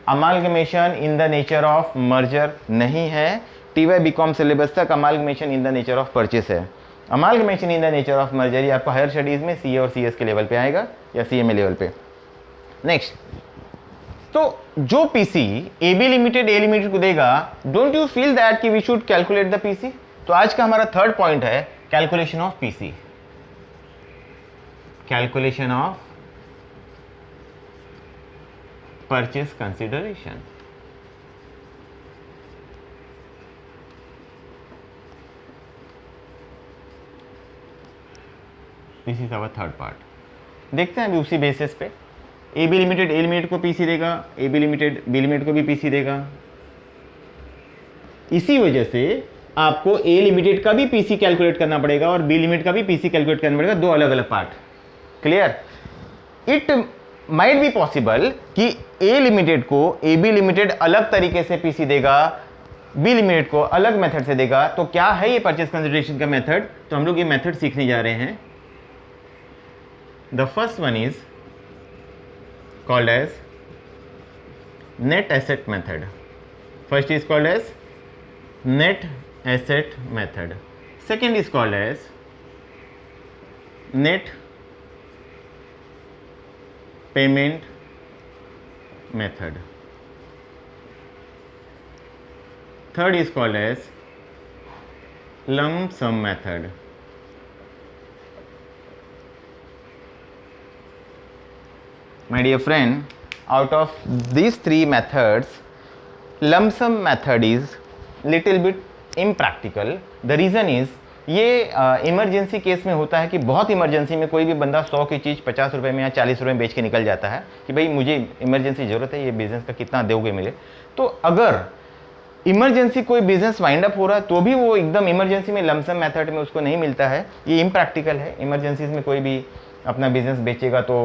amalgamation in the nature of merger नहीं है। टीवाई बीकॉम सिलेबस तक amalgamation in the nature of purchase है। Amalgamation in the nature of merger ये आपको हायर स्टडीज में सीए और सीएस के लेवल पे आएगा या सीएमए लेवल पे। नेक्स्ट, तो जो PC A B limited A limited को देगा, डोंट यू फील दैट कि we should calculate the PC? तो आज का हमारा थर्ड पॉइंट है calculation of PC, calculation of purchase consideration. This is our third part. देखते हैं अभी उसी बेसिस पे A B limited A limited को पीसी देगा, A B limited B limited को भी पीसी देगा। इसी वजह से आपको ए लिमिटेड का भी पीसी कैलकुलेट करना पड़ेगा और बी लिमिटेड का भी पीसी कैलकुलेट करना पड़ेगा, दो अलग अलग part. Clear? It might be possible कि ए लिमिटेड को ए बी लिमिटेड अलग तरीके से पीसी देगा, बी लिमिटेड को अलग मेथड से देगा। तो क्या है ये परचेज कंसिडरेशन का मेथड? तो हम लोग ये मेथड सीखने जा रहे हैं। The first one is called as net asset method. First is called as net asset method, second is called as net payment method, third is called as lump sum method. My dear friend, out of these three methods, lump sum method is little bit impractical. The reason is ये emergency case में होता है कि बहुत emergency में कोई भी बंदा 100 की चीज़ 50 रुपये में या 40 रुपये में बेच के निकल जाता है कि भाई मुझे इमरजेंसी ज़रूरत है, ये बिज़नेस का कितना दोगे मिले। तो अगर इमरजेंसी कोई बिज़नेस वाइंड अप हो रहा है तो भी वो एकदम इमरजेंसी में लमसम मेथड में उसको नहीं मिलता है, ये इम्प्रैक्टिकल है। इमरजेंसीज में कोई भी अपना बिजनेस बेचेगा तो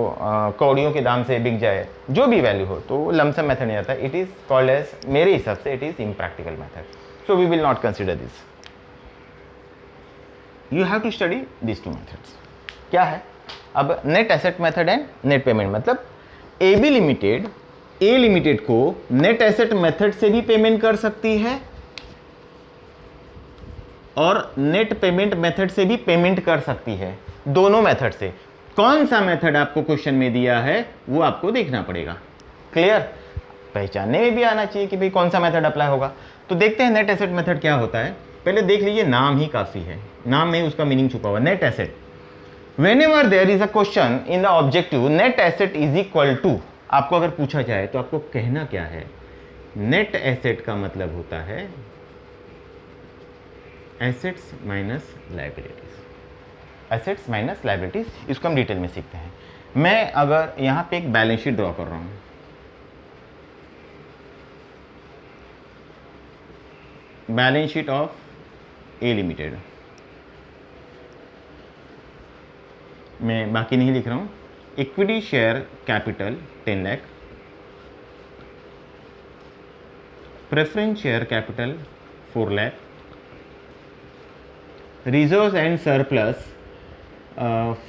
कौड़ियों के दाम से बिक जाए, जो भी वैल्यू हो, तो लमसम मेथड नहीं आता. इट इज कॉल्ड एज, मेरे हिसाब से it is impractical method. So we will not consider this. You have to study this two methods. क्या है अब net asset method and net payment. मतलब एबी लिमिटेड ए लिमिटेड को net asset method से भी पेमेंट कर सकती है और नेट पेमेंट मेथड से भी पेमेंट कर सकती है. दोनों मेथड से. कौन सा मेथड आपको क्वेश्चन में दिया है वो आपको देखना पड़ेगा. क्लियर. पहचानने में भी आना चाहिए कि भाई कौन सा मेथड अप्लाई होगा. तो देखते हैं नेट एसेट मेथड क्या होता है. पहले देख लीजिए, नाम ही काफी है, नाम में उसका मीनिंग छुपा हुआ. Net asset, whenever there is a question in the objective, net asset is equal to, आपको अगर पूछा जाए तो आपको कहना क्या है. नेट एसेट का मतलब होता है assets minus liabilities. Assets minus liabilities, इसको हम डिटेल में सीखते हैं. मैं अगर यहां पे एक बैलेंस शीट ड्रॉ कर रहा हूं, balance sheet of A limited, मैं बाकी नहीं लिख रहा हूं. Equity share capital 10 lakh, preference share capital 4 lakh, reserves and surplus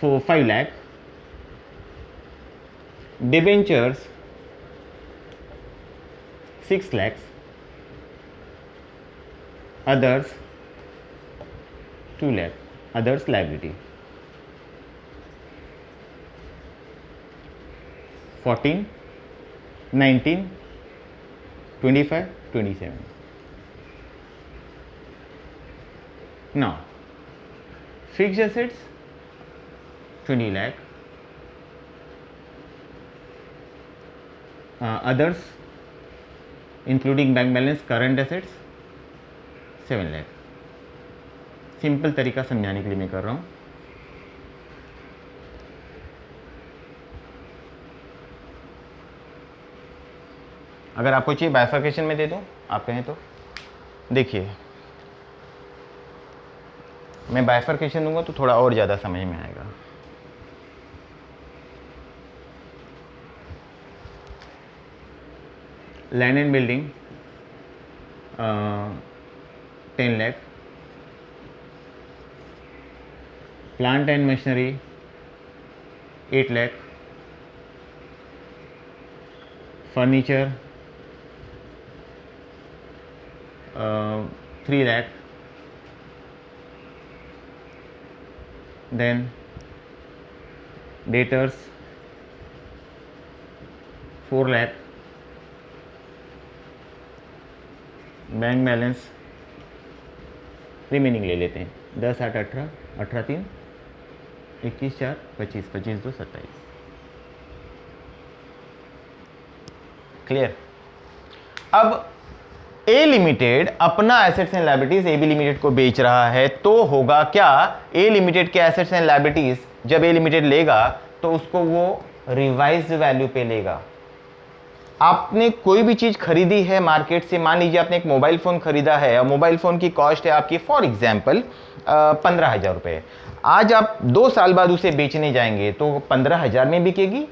5 lakh, debentures 6 lakhs, others 2 lakh, others liability 14, 19, 25, 27. Now fixed assets 20 lakh, others including bank balance current assets 7 lakh. Simple तरीका समझाने के लिए मैं कर रहा हूं. अगर आपको चाहिए बाइफर्केशन में दे दूं, आप कहें तो. देखिए, मैं बाइफर्केशन दूंगा तो थोड़ा और ज़्यादा समझ में आएगा. Land and building 10 lakh, plant and machinery 8 lakh, furniture 3 lakh, then debtors 4 lakh, bank balance remaining ले लेते हैं 10, 8, 18, 18, 3, 21, 4, 25, 25, 2, 27. क्लियर. अब ए लिमिटेड अपना assets and liabilities A B limited को बेच रहा है, तो होगा क्या, ए लिमिटेड के एसेट्स एंड लायबिलिटीज जब ए लिमिटेड लेगा तो उसको वो रिवाइज्ड वैल्यू पे लेगा. आपने कोई भी चीज खरीदी है मार्केट से, मान लीजिए आपने एक मोबाइल फोन खरीदा है और मोबाइल फोन की कॉस्ट है आपकी फॉर एग्जांपल 15,000 रुपए. आज आप 2 साल बाद उसे बेचने जाएंगे तो 15,000 में बिकेगी,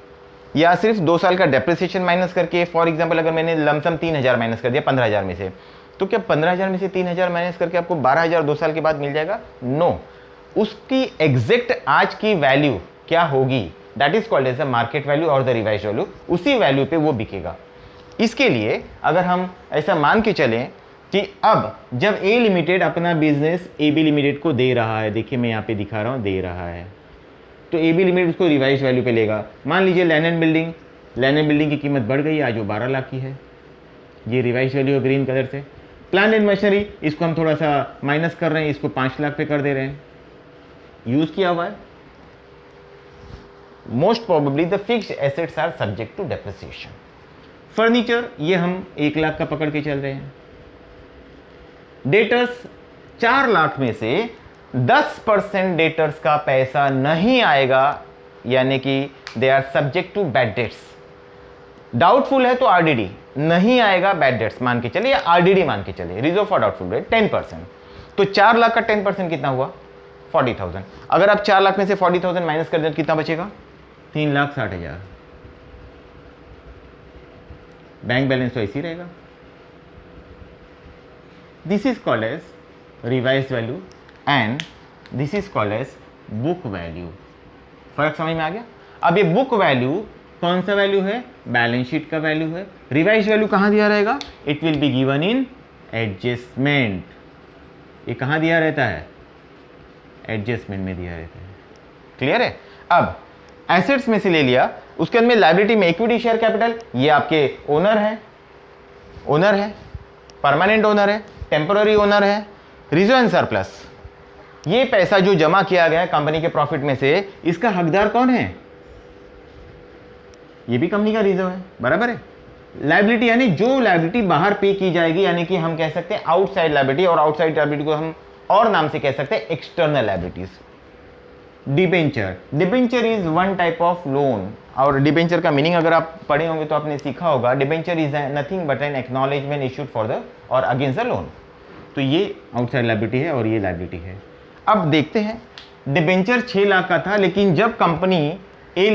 या सिर्फ 2 साल का डेप्रिसिएशन माइनस करके, फॉर एग्जांपल अगर मैंने लमसम 3,000 माइनस कर दिया 15,000 में से, तो क्या 15,000 में से 3,000 माइनस करके आपको 12,000 2 साल के बाद मिल जाएगा? नो. उसकी एग्जैक्ट आज की वैल्यू क्या होगी, that is called as the market value और द रिवाइज्ड वैल्यू. उसी वैल्यू पे वो बिकेगा. इसके लिए अगर हम ऐसा मान के चलें कि अब जब ए लिमिटेड अपना बिजनेस ए बी लिमिटेड को दे रहा है, देखिए मैं यहाँ पे दिखा रहा हूँ, दे रहा है, तो ए बी लिमिटेड उसको रिवाइज वैल्यू पे लेगा. मान लीजिए लैंड एंड बिल्डिंग की कीमत बढ़ गई, आज वो 12 लाख की है, ये रिवाइज वैल्यू है ग्रीन कलर से. प्लांट एंड मशीनरी इसको हम थोड़ा सा माइनस कर रहे हैं, इसको 5 लाख पे कर दे रहे हैं, यूज किया हुआ है. Most probably the fixed assets are subject to depreciation. Furniture ये हम 1 लाख का पकड़ के चल रहे हैं. डेटर्स 4 लाख में से 10% डेटर्स का पैसा नहीं आएगा, यानी कि they are subject to bad debts. Doubtful है तो आरडीडी नहीं आएगा, बैड डेट्स मान के चलिए, या आरडीडी मान के चलिए, रिजर्व फॉर डाउटफुल डेट 10%. तो 4 लाख का 10% कितना हुआ? 40,000। अगर आप 4 लाख में से 40,000 माइनस कर दें तो कितना बचेगा? 3,60,000। बैंक बैलेंस तो ऐसे ही रहेगा। This is called as revise value and this is called as book value. फर्क समझ में आ गया? अब ये बुक वैल्यू कौन सा वैल्यू है? बैलेंस शीट का वैल्यू है। रिवाइज वैल्यू कहां दिया रहेगा? It will be given in adjustment. ये कहां दिया रहता है? एडजस्टमेंट में दिया रहता है। क्लियर है? अब एसेट्स में से ले लिया, उसके अंदर लायबिलिटी में इक्विटी शेयर कैपिटल, ये आपके ओनर है, परमानेंट ओनर है, टेम्पररी ओनर है। रिजर्व एंड सरप्लस, ये पैसा जो जमा किया गया कंपनी के प्रॉफिट में से, इसका हकदार कौन है? ये भी कंपनी का रिजर्व है, बराबर है। लायबिलिटी यानी जो लायबिलिटी बाहर पे की जाएगी, यानी कि हम कह सकते हैं आउटसाइड लायबिलिटी, और आउटसाइड लायबिलिटी को हम और नाम से कह सकते हैं external liabilities. Debenture is one type of loan, और डिबेंचर का मीनिंग अगर आप पढ़े होंगे तो आपने सीखा होगा, debenture is nothing but N acknowledgement issued for the और अगेंस्ट द लोन। तो ये आउटसाइड लायबिलिटी है और ये लायबिलिटी है। अब देखते हैं, डिबेंचर 6 लाख का था, लेकिन जब कंपनी ए बी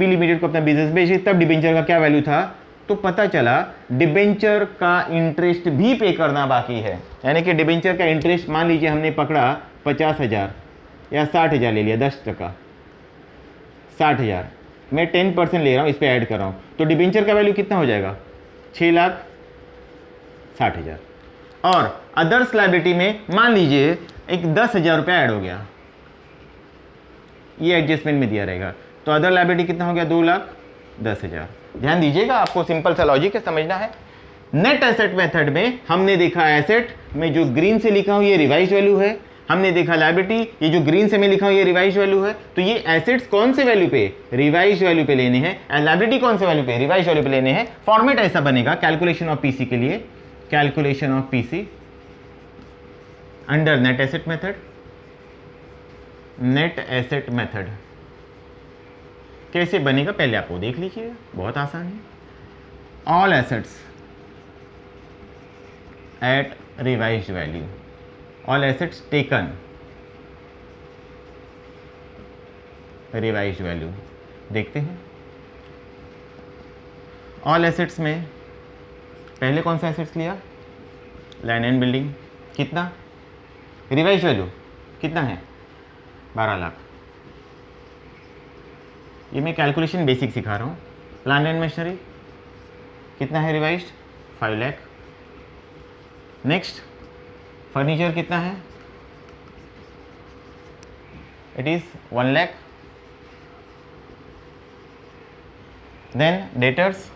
लिमिटेड को अपना बिजनेस बेची तब डिबेंचर का क्या वैल्यू था? तो पता चला डिबेंचर का इंटरेस्ट भी पे करना बाकी है। यानी कि डिबेंचर का इंटरेस्ट मान लीजिए हमने पकड़ा 50,000 या 60,000 ले लिया, 10%, 60,000, मैं 10% ले रहा हूं, इस पे ऐड कर रहा हूं, तो डिबेंचर का वैल्यू कितना हो जाएगा? 6,60,000। और अदर्स लायबिलिटी में मान लीजिए एक 10,000 रुपया ऐड हो गया, ये एडजस्टमेंट में दिया रहेगा, तो अदर लायबिलिटी कितना हो गया? 2,10,000। ध्यान दीजिएगा, आपको सिंपल सा लॉजिक है, समझना है। नेट एसेट मेथड में हमने देखा एसेट में जो ग्रीन से लिखा हूं ये रिवाइज वैल्यू है, हमने देखा लायबिलिटी, ये जो ग्रीन से मैं लिखा हूं ये रिवाइज वैल्यू है। तो ये एसेट्स कौन से वैल्यू पे? रिवाइज वैल्यू पे लेने हैं, एंड लायबिलिटी कौन से वैल्यू पे? रिवाइज वैल्यू पे लेने हैं। फॉर्मेट ऐसा बनेगा कैलकुलेशन ऑफ पीसी के लिए, calculation of PC under net asset method. Net asset method कैसे बनेगा पहले आप वो देख लीजिए, बहुत आसान है। All assets at revised value, all assets taken revised value. देखते हैं ऑल एसेट्स में पहले कौन सा एसेट्स लिया? लैंड एंड बिल्डिंग, कितना? रिवाइज्ड वैल्यू कितना है? 12 लाख। ये मैं कैलकुलेशन बेसिक सिखा रहा हूँ। प्लांट एंड मशीनरी कितना है रिवाइज्ड? 5 लाख। नेक्स्ट फर्नीचर कितना है? It is 1 lakh. Then debtors,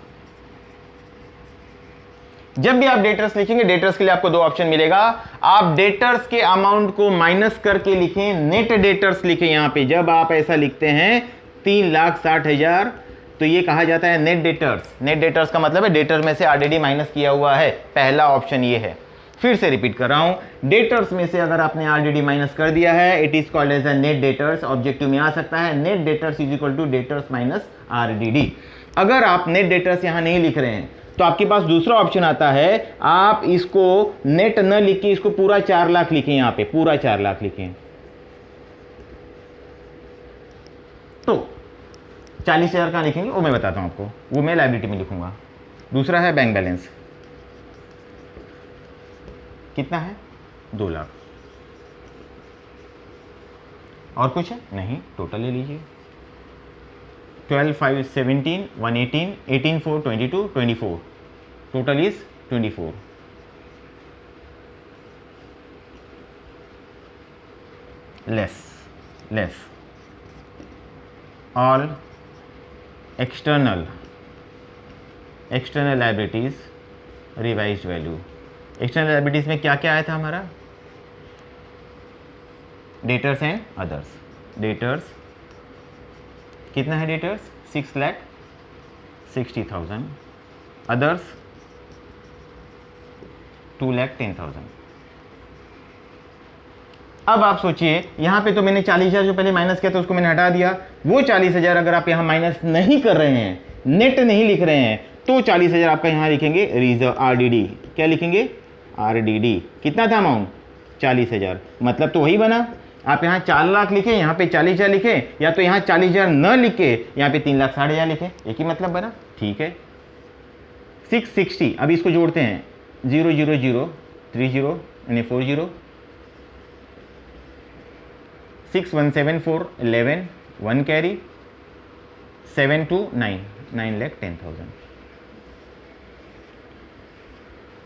जब भी आप डेटर्स लिखेंगे, डेटर्स के लिए आपको 2 ऑप्शन मिलेगा। आप डेटर्स के अमाउंट को माइनस करके लिखें, नेट डेटर्स लिखें। यहां पे जब आप ऐसा लिखते हैं 3,60,000, तो ये कहा जाता है नेट डेटर्स। नेट डेटर्स का मतलब है डेटर में से ऑलरेडी माइनस किया हुआ है, पहला ऑप्शन ये है। फिर से रिपीट कर रहा हूं, डेटर्स में से अगर आपने ऑलरेडी माइनस कर दिया है, it is called as a net debtors. Objective में आ सकता है net debtors is equal to debtors minus RDD. अगर आप नेट डेटर्स यहां नहीं लिख रहे हैं तो आपके पास दूसरा ऑप्शन आता है, आप इसको नेट न लिख के इसको पूरा 4 लाख लिखें। यहां पे पूरा 4 लाख लिखें, तो 40,000 कहां लिखेंगे वो मैं बताता हूं आपको, वो मैं लायबिलिटी में लिखूंगा। दूसरा है बैंक बैलेंस, कितना है? 2 लाख। और कुछ है? नहीं, टोटल ले लीजिए। 12, 5, 17, 118, 18, 4, 22, 24, total is 24। Less all external liabilities revised value. External liabilities में क्या क्या आया था हमारा? Debtors and others. डेटर्स कितना है? डेटर्स 6,60,000। अदर्स 2,10,000। अब आप सोचिए, यहां पे तो मैंने 40,000 जो पहले माइनस किया था उसको मैंने हटा दिया। वो 40,000 अगर आप यहां माइनस नहीं कर रहे हैं, नेट नहीं लिख रहे हैं, तो 40,000 आपका यहां लिखेंगे रिजर्व, आरडीडी। क्या लिखेंगे? आरडीडी। कितना था अमाउंट? 40,000। मतलब तो वही बना आप यहाँ 4 लाख लिखे, यहाँ पे 40,000 लिखे, या तो यहाँ 40,000 न लिखे, यहाँ पे 3,60,000 लिखे, एक ही मतलब बना। ठीक है, 660, अब इसको जोड़ते हैं, 0 0 0 3 0 यानी 4 0, 6 1 7 4 11 1 कैरी, 7 2 9 9,10,000।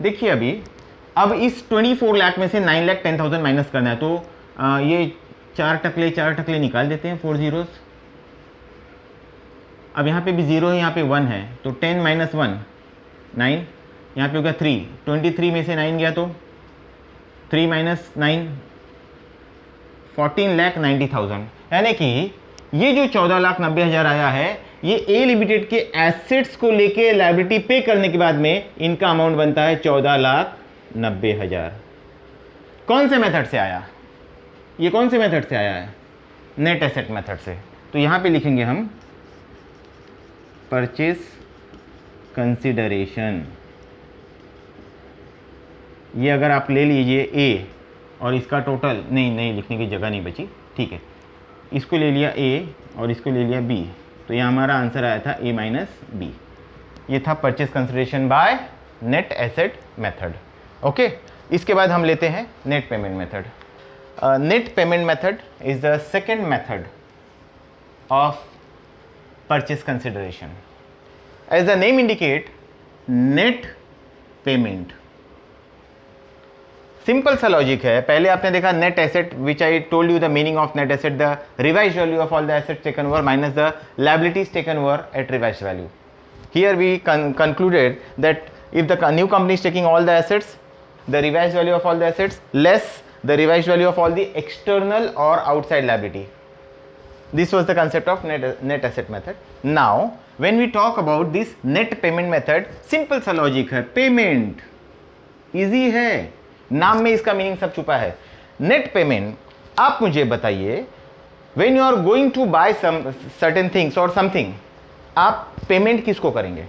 देखिए अब इस 24 लाख में से 9,10,000 माइनस करना है, तो ये 4 टकले निकाल देते हैं, 4 zeros। अब यहाँ पे भी 0 है, यहाँ पे 1 है, तो 10 - 1 9, यहाँ पे हो गया 3, 23 में से 9 गया तो 3 - 9 14,90,000। यानी कि ये जो 14,90,000 आया है, ये ए लिमिटेड के एसेट्स को लेके लायबिलिटी पे करने के बाद में इनका अमाउंट बनता है 14,90,000। कौन से मेथड से आया? ये कौन से मेथड से आया है? नेट एसेट मेथड से। तो यहां पे लिखेंगे हम परचेस कंसिडरेशन। ये अगर आप ले लीजिए ए और इसका टोटल, नहीं लिखने की जगह नहीं बची, ठीक है, इसको ले लिया ए और इसको ले लिया बी, तो ये हमारा आंसर आया था ए माइनस बी। ये था purchase consideration by net asset method. Okay, इसके बाद हम लेते हैं net payment method. Net payment method is the second method of purchase consideration. As the name indicate, net payment. Simple सा लॉजिक है। पहले आपने देखा net asset, which I told you the meaning of net asset, the revise value of all the assets taken over minus the liabilities taken over at revised value. Here we concluded that if the new company is taking all the assets, the revised value of all the assets less the revised value of all the external or outside liability. This was the concept of net asset method. Now when we talk about this net payment method, simple सा logic है, payment easy है, नाम में इसका meaning सब छुपा है। Net payment, आप मुझे बताइए, when you are going to buy some certain things or something, आप पेमेंट किसको करेंगे?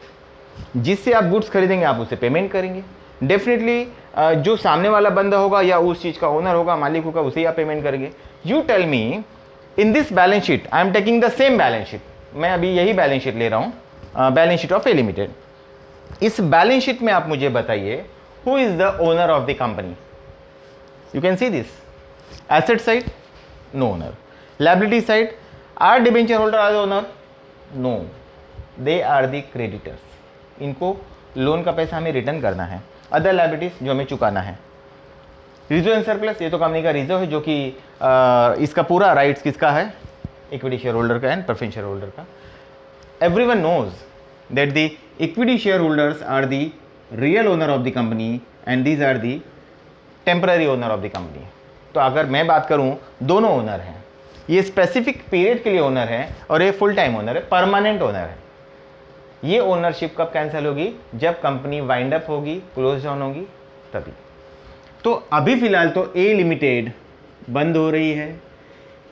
जिससे आप गुड्स खरीदेंगे आप उसे पेमेंट करेंगे। डेफिनेटली जो सामने वाला बंदा होगा या उस चीज का ओनर होगा, मालिक होगा, उसे आप पेमेंट करेंगे। You tell me, in this balance sheet I am taking the same balance sheet, मैं अभी यही बैलेंस शीट ले रहा हूं, balance sheet of A limited. इस बैलेंस शीट में आप मुझे बताइए, who is the owner of the company? You can see this. Asset side, no owner. Liability side, are debenture holder are the owner? No, they are the creditors. इनको loan का पैसा हमें return करना है। अदर लाइबिलिटीज जो हमें चुकाना है। रिजर्व एंड सरप्लस, ये तो कंपनी का रिजर्व है, जो कि इसका पूरा राइट्स किसका है? इक्विटी शेयर होल्डर का एंड प्रेफरेंस शेयर होल्डर का। Everyone knows that the equity share holders are the real owner of the company and these are the temporary owner of the company. तो अगर मैं बात करूं, दोनों ओनर हैं, ये स्पेसिफिक पीरियड के लिए ओनर है और ये फुल टाइम ओनर है, परमानेंट ओनर है। ये ओनरशिप कब कैंसिल होगी? जब कंपनी वाइंड अप होगी, क्लोज डाउन होगी, तभी। तो अभी फिलहाल तो ए लिमिटेड बंद हो रही है।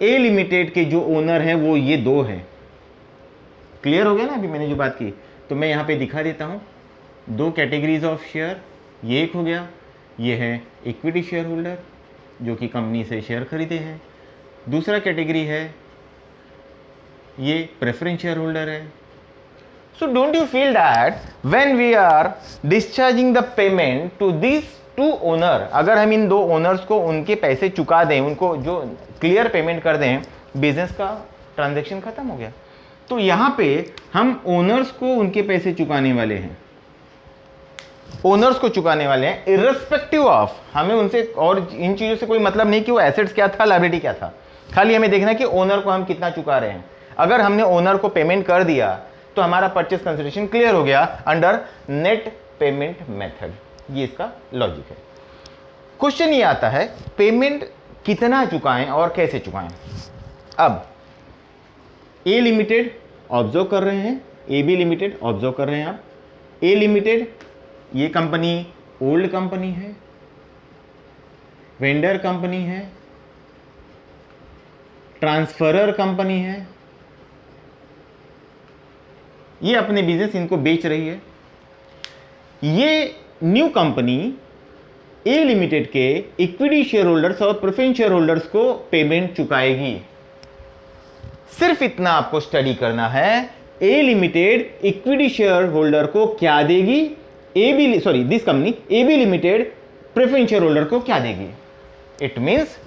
ए लिमिटेड के जो ओनर है वो ये दो हैं। क्लियर हो गया ना अभी मैंने जो बात की? तो मैं यहां पे दिखा देता हूं, दो कैटेगरीज ऑफ शेयर। ये एक हो गया, ये है इक्विटी शेयर होल्डर जो कि कंपनी से शेयर खरीदे हैं। दूसरा कैटेगरी है ये प्रेफरेंस शेयर होल्डर है। So don't you feel that when we are discharging the payment to this two owner, अगर हम इन दो ओनर्स को उनके पैसे चुका दें, उनको जो क्लियर पेमेंट कर दें, बिजनेस का ट्रांजैक्शन खत्म हो गया। तो यहां पे हम ओनर्स को उनके पैसे चुकाने वाले हैं, ओनर्स को चुकाने वाले हैं, इर्रेस्पेक्टिव ऑफ, हमें उनसे और इन चीजों से कोई मतलब नहीं कि वो एसेट्स क्या था, लायबिलिटी क्या था। खाली हमें देखना है कि ओनर को हम कितना चुका रहे हैं। अगर हमने ओनर को पेमेंट कर दिया तो हमारा परचेस कंसिडरेशन क्लियर हो गया अंडर नेट पेमेंट मेथड। ये इसका लॉजिक है। क्वेश्चन ये आता है, पेमेंट कितना चुकाएं और कैसे चुकाएं। अब ए लिमिटेड ऑब्जर्व कर रहे हैं, ए बी लिमिटेड ऑब्जर्व कर रहे हैं आप। ए लिमिटेड, ये कंपनी ओल्ड कंपनी है, वेंडर कंपनी है, ट्रांसफरर कंपनी है, ये अपने बिजनेस इनको बेच रही है। ये न्यू कंपनी ए लिमिटेड के इक्विटी शेयर होल्डर्स और प्रेफरेंस शेयर होल्डर्स को पेमेंट चुकाएगी। सिर्फ इतना आपको स्टडी करना है, A limited equity share holder को क्या देगी, this company A B limited preference share holder को क्या देगी। It means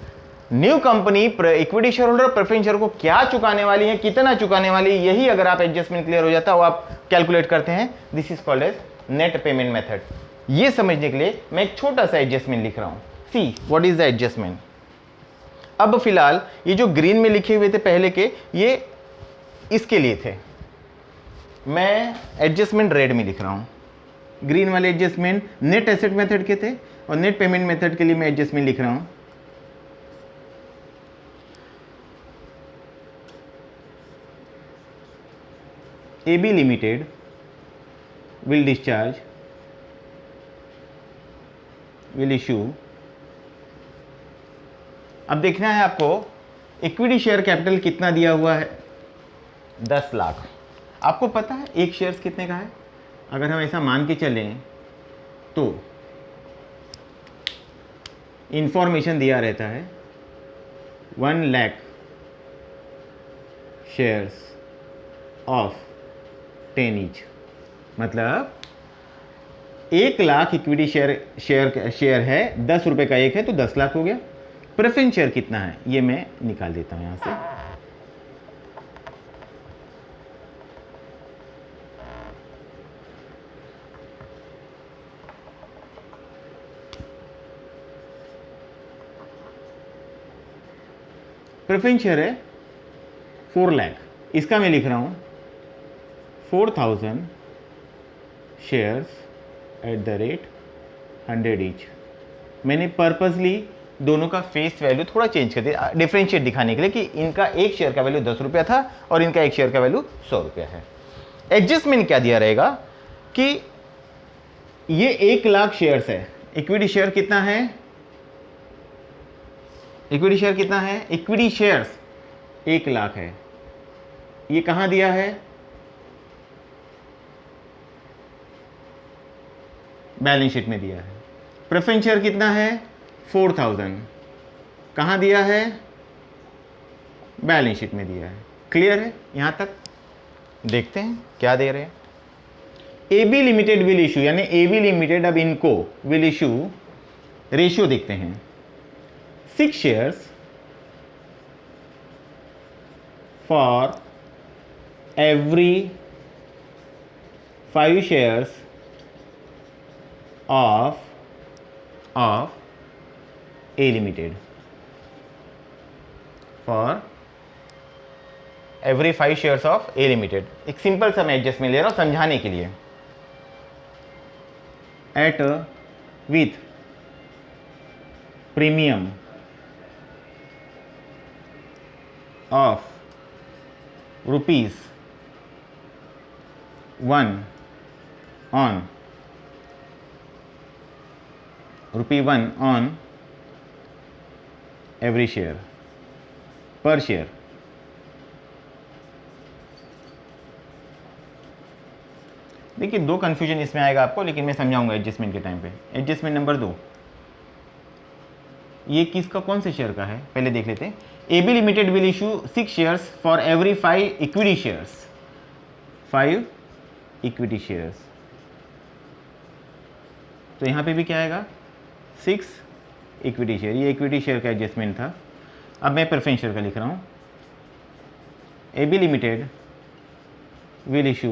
new company equity share holder preference share को क्या चुकाने वाली है, कितना चुकाने वाली है, यही अगर आप एडजस्टमेंट क्लियर हो जाता है वो आप कैलकुलेट करते हैं। This is called as net payment method. ये समझने के लिए मैं एक छोटा सा एडजस्टमेंट लिख रहा हूं। See what is the adjustment. अब फिलहाल ये जो ग्रीन में लिखे हुए थे पहले के, ये इसके लिए थे, मैं एडजस्टमेंट रेड में लिख रहा हूं। ग्रीन वाले एडजस्टमेंट नेट एसेट मेथड के थे और नेट पेमेंट मेथड के लिए मैं एडजस्टमेंट लिख रहा हूं। AB Limited will issue। अब देखना है आपको इक्विटी शेयर कैपिटल कितना दिया हुआ है, 10 लाख। आपको पता है एक शेयर्स कितने का है? अगर हम ऐसा मान के चलें तो इंफॉर्मेशन दिया रहता है 1 लाख शेयर्स ऑफ 10 ईच, मतलब 1 लाख इक्विटी शेयर है, 10 रुपए का एक है तो 10 लाख हो गया। प्रेफरेंस शेयर कितना है ये मैं निकाल देता हूं यहां से। प्रेफरेंस शेयर है 4 लाख, इसका मैं लिख रहा हूं 4000 shares at the rate 100 each. मैंने पर्पसली दोनों का फेस वैल्यू थोड़ा चेंज कर दिया, डिफरेंशिएट दिखाने के लिए कि इनका एक शेयर का वैल्यू 10 रुपया था और इनका एक शेयर का वैल्यू 100 रुपया है। एडजस्टमेंट क्या दिया रहेगा कि ये 1 लाख शेयर्स है, इक्विटी शेयर कितना है, इक्विटी शेयर कितना है, इक्विटी शेयर्स 1 लाख है। ये कहां दिया है, बैलेंस शीट में दिया है। प्रेफरेंस शेयर कितना है 4000, कहां दिया है, बैलेंस शीट में दिया है। क्लियर है यहां तक? देखते हैं क्या दे रहे हैं। AB लिमिटेड विल इशू, यानी AB लिमिटेड अब इनको विल इशू, रेशियो देखते हैं, 6 shares for every 5 shares of A Limited, for every 5 shares of A Limited। एक सिंपल सा मैं एडजस्टमेंट ले रहा हूं समझाने के लिए। At with premium of ₹1 on ₹1 on every share, per share। देखिए दो कंफ्यूजन इसमें आएगा आपको, लेकिन मैं समझाऊंगा एडजस्टमेंट के टाइम पे। एडजस्टमेंट नंबर 2, ये किसका, कौन से शेयर का है पहले देख लेते हैं। AB limited will issue 6 shares for every 5 equity shares, 5 equity shares. तो यहां पे भी क्या आएगा, 6 इक्विटी शेयर। ये इक्विटी शेयर का एडजस्टमेंट था। अब मैं प्रेफरेंस शेयर का लिख रहा हूं। AB limited will issue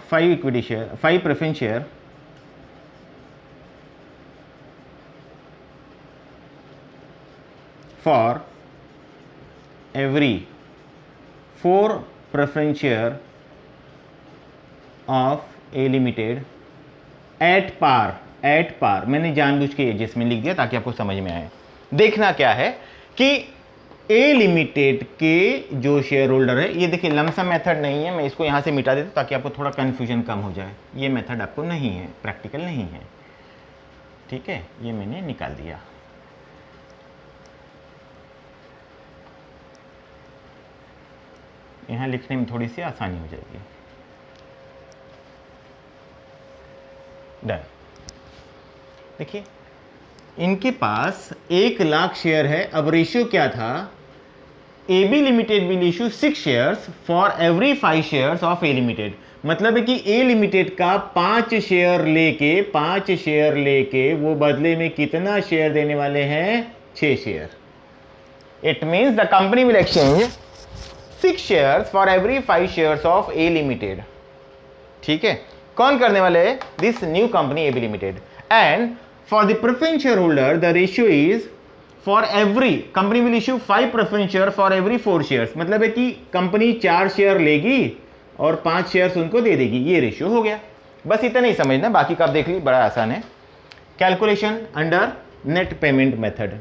5 equity share, 5 preference share for every 4 preference share of A limited at par. मैंने जानबूझ के एडजस्टमेंट लिख दिया ताकि आपको समझ में आए। देखना क्या है कि A लिमिटेड के जो शेयर होल्डर है, ये देखिए लमसम मेथड नहीं है, मैं इसको यहां से मिटा देता हूं ताकि आपको थोड़ा कंफ्यूजन कम हो जाए। ये मेथड आपको नहीं है, प्रैक्टिकल नहीं है, ठीक है, ये मैंने निकाल दिया। यहां लिखने में थोड़ी सी आसानी हो जाएगी। डन। देखिए इनके पास 1,00,000 शेयर है। अब रेशियो क्या था, AB limited will issue 6 shares for every 5 shares of A limited. मतलब है कि A लिमिटेड का 5 शेयर लेके वो बदले में कितना शेयर देने वाले हैं, 6 share. It means the company will exchange 6 shares for every 5 shares of A limited. ठीक है, कौन करने वाले हैं, this new company AB limited. And for the preference share holder the ratio is for every, company will issue 5 preference share for every 4 shares. मतलब है कि company 4 share लेगी और 5 शेयर्स उनको दे देगी। ये रेशियो हो गया। बस इतना ही समझना, बाकी का आप देख लीजिए, बड़ा आसान है। Calculation under net payment method.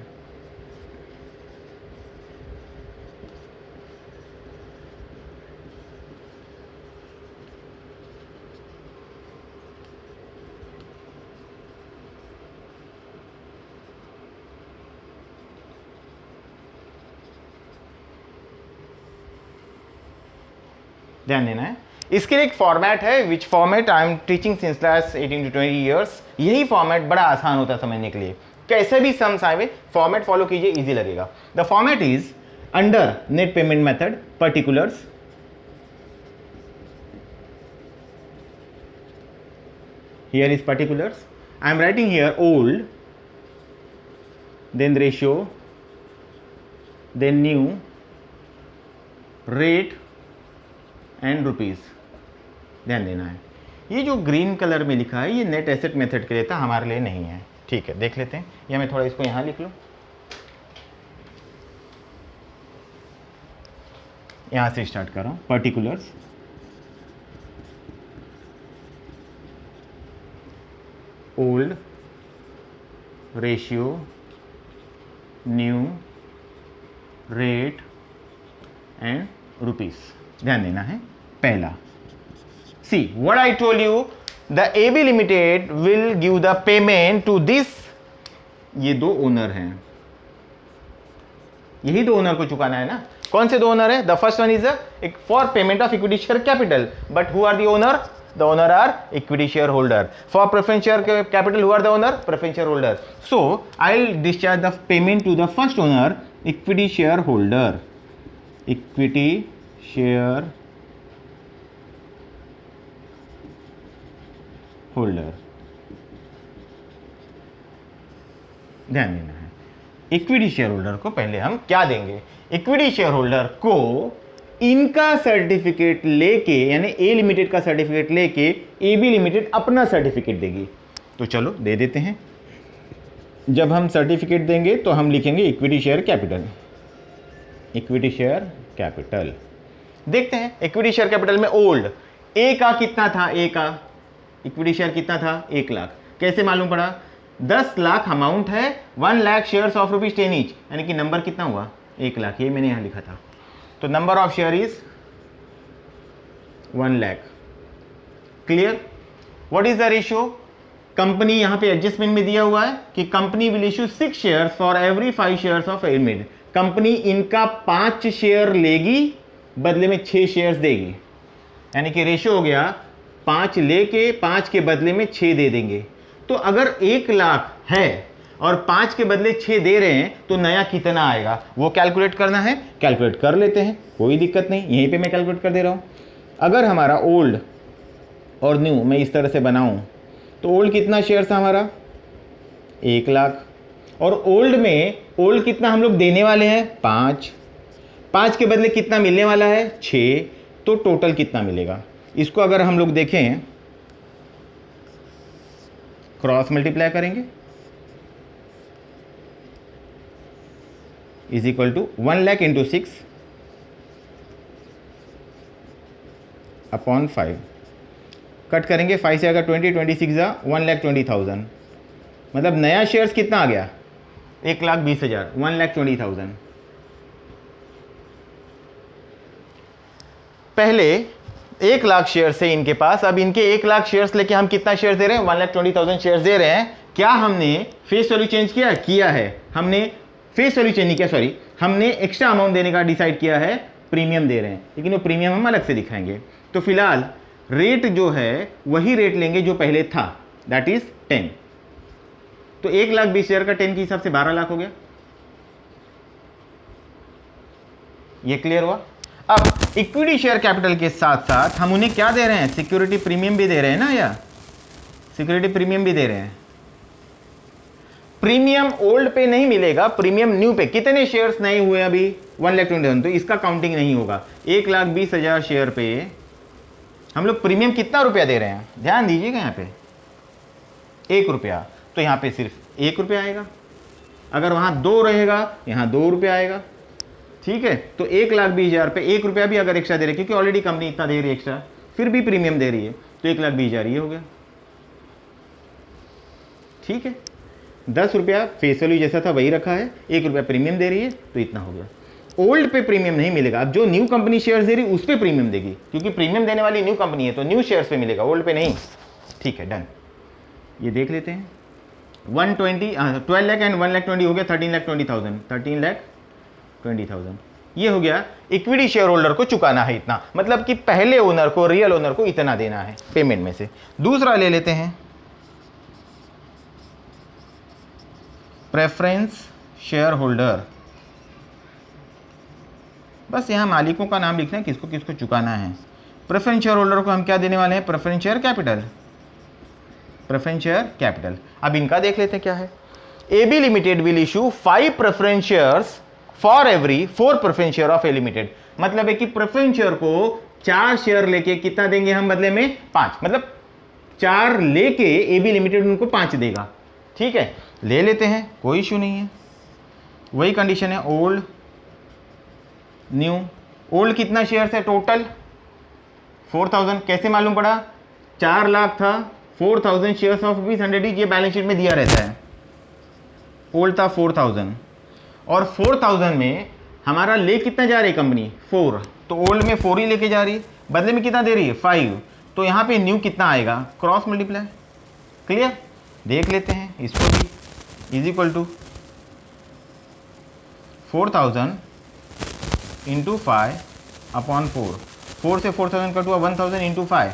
ध्यान देना है, इसके लिए एक फॉर्मेट है, विच format I am teaching since last 18 to 20 years. यही फॉर्मेट बड़ा आसान होता है समझने के लिए। कैसे भी सम्स आए फॉर्मेट फॉलो कीजिए, इजी लगेगा। The format is under net payment method particulars, here is particulars, I am writing here old, then ratio, then new, rate and rupees. ध्यान देना है, ये जो ग्रीन कलर में लिखा है ये नेट एसेट मेथड के लिए था, हमारे लिए नहीं है। ठीक है, देख लेते हैं, या मैं थोड़ा इसको यहां लिख लूं, यहां से स्टार्ट कर रहा हूं। Particulars, old, ratio, new, rate and rupees. ध्यान देना है। पहला, see what I told you, the AB limited will give the payment to this, ये 2 ओनर हैं, यही 2 ओनर को चुकाना है ना। कौन से 2 ओनर है, the first one is for payment of equity share capital, but who are the owner, the owner are equity shareholder. For preference share capital, who are the owner, preference shareholder. So I'll discharge the payment to the first owner, equity shareholder, equity share holder। ध्यान देना है, equity share holder को पहले हम क्या देंगे, equity share holder को इनका सर्टिफिकेट लेके, यानी ए लिमिटेड का सर्टिफिकेट लेके AB लिमिटेड अपना सर्टिफिकेट देगी। तो चलो दे देते हैं। जब हम सर्टिफिकेट देंगे तो हम लिखेंगे equity share capital, equity share capital. देखते हैं इक्विटी शेयर कैपिटल में ओल्ड ए का कितना था, ए का इक्विटी शेयर कितना था, 1,00,000। कैसे मालूम पड़ा, 10 लाख अमाउंट है, 1 लाख शेयर्स ऑफ ₹10 ईच, यानी कि नंबर कितना हुआ, 1,00,000। ये मैंने यहां लिखा था। तो number of share is 1 lakh. Clear. What is the ratio, company यहां पे एडजस्टमेंट में दिया हुआ है कि company will issue 6 shares for every 5 shares of A limited. Company इनका 5 शेयर लेगी, बदले में 6 शेयर्स देगी, यानी कि रेशियो हो गया 5 लेके 5 के बदले में 6 दे देंगे। तो अगर 1,00,000 है और 5 के बदले 6 दे रहे हैं तो नया कितना आएगा, वो कैलकुलेट करना है। कैलकुलेट कर लेते हैं, कोई दिक्कत नहीं, यहीं पे मैं कैलकुलेट कर दे रहा हूं। अगर हमारा ओल्ड और न्यू मैं इस तरह से बनाऊं तो ओल्ड कितना शेयर था हमारा, 1,00,000, और ओल्ड में ओल्ड कितना हम लोग देने वाले हैं, 5 के बदले कितना मिलने वाला है, 6। तो टोटल कितना मिलेगा, इसको अगर हम लोग देखें क्रॉस मल्टीप्लाई करेंगे, is equal to 1 lakh into 6 upon 5। Cut करेंगे, 5 से अगर 26 जा 1,20,000, मतलब नया शेयर्स कितना आ गया, 1,20,000, 1,20,000। पहले 1,00,000 शेयर से इनके पास, अब इनके 1,00,000 शेयर्स लेके हम कितना शेयर दे रहे हैं, 1,20,000 शेयर्स दे रहे हैं। क्या हमने फेस वैल्यू चेंज किया, किया है हमने, फेस वैल्यू चेंज नहीं किया, सॉरी, हमने एक्स्ट्रा अमाउंट देने का डिसाइड किया है, प्रीमियम दे रहे हैं, लेकिन वो प्रीमियम हम अलग से दिखाएंगे। तो फिलहाल रेट जो है वही रेट लेंगे जो पहले था, दैट इज 10। तो 1,20,000 का 10 के हिसाब से 12 लाख हो गया। ये क्लियर हुआ। अब इक्विटी शेयर कैपिटल के साथ साथ हम उन्हें क्या दे रहे हैं, सिक्योरिटी प्रीमियम भी दे रहे हैं ना, या सिक्योरिटी प्रीमियम भी दे रहे हैं। प्रीमियम ओल्ड पे नहीं मिलेगा, प्रीमियम न्यू पे। कितने शेयर्स नए हुए अभी 1,20,000, तो इसका काउंटिंग नहीं होगा। 1,20,000 शेयर पे हम लोग प्रीमियम कितना रुपया दे रहे हैं, ध्यान दीजिएगा यहाँ पे 1 रुपया, तो यहाँ पे सिर्फ 1 रुपया आएगा। अगर वहां 2 रहेगा यहाँ 2 रुपया आएगा, ठीक है। तो 1,20,000 पे 1 रुपया भी अगर एक्स्ट्रा दे रहे, क्योंकि ऑलरेडी कंपनी इतना दे रही है एक्स्ट्रा, फिर भी प्रीमियम दे रही है, तो 1,20,000 ये हो गया, ठीक है। 10 रुपया फेस वैल्यू जैसा था वही रखा है, 1 रुपया प्रीमियम दे रही है, तो इतना हो गया। ओल्ड पे प्रीमियम नहीं मिलेगा। अब जो न्यू कंपनी शेयर्स दे रही उस पे प्रीमियम देगी, क्योंकि प्रीमियम देने वाली न्यू कंपनी है, तो न्यू शेयर्स पे मिलेगा, ओल्ड पे नहीं, ठीक है, डन। ये देख लेते हैं 12 लाख एंड 1,20,000 हो गया 13,20,000, 13,20,000 ये हो गया। इक्विटी शेयर होल्डर को चुकाना है इतना, मतलब कि पहले ओनर को, रियल ओनर को इतना देना है पेमेंट में से। दूसरा ले लेते हैं प्रेफरेंस शेयर होल्डर। बस यहां मालिकों का नाम लिखना है, किसको किसको चुकाना है। प्रेफरेंस शेयर होल्डर को हम क्या देने वाले हैं, preference share capital, preference share capital. अब इनका देख लेते हैं क्या है। AB limited will issue 5 preference shares for every 4 preference share of A limited. मतलब है कि प्रेफरेंस शेयर को 4 शेयर लेके कितना देंगे हम बदले में, 5, मतलब 4 लेके AB लिमिटेड उनको 5 देगा, ठीक है। ले लेते हैं, कोई इशू नहीं है, वही कंडीशन है, ओल्ड न्यू। ओल्ड कितना शेयर है टोटल 4,000, कैसे मालूम पड़ा, 4 लाख था, 4,000 शेयर्स ऑफ रुपीज 100 ये बैलेंस शीट में दिया रहता है। ओल्ड था 4,000 और 4,000 में हमारा ले कितना जा रही है कंपनी, 4, तो ओल्ड में 4 ही लेके जा रही है, बदले में कितना दे रही है 5, तो यहाँ पे न्यू कितना आएगा, क्रॉस मल्टीप्लाई। क्लियर, देख लेते हैं इसको भी, is equal to 4,000 into 5 upon 4 से 4,000 कट हुआ 1,000 इंटू 5।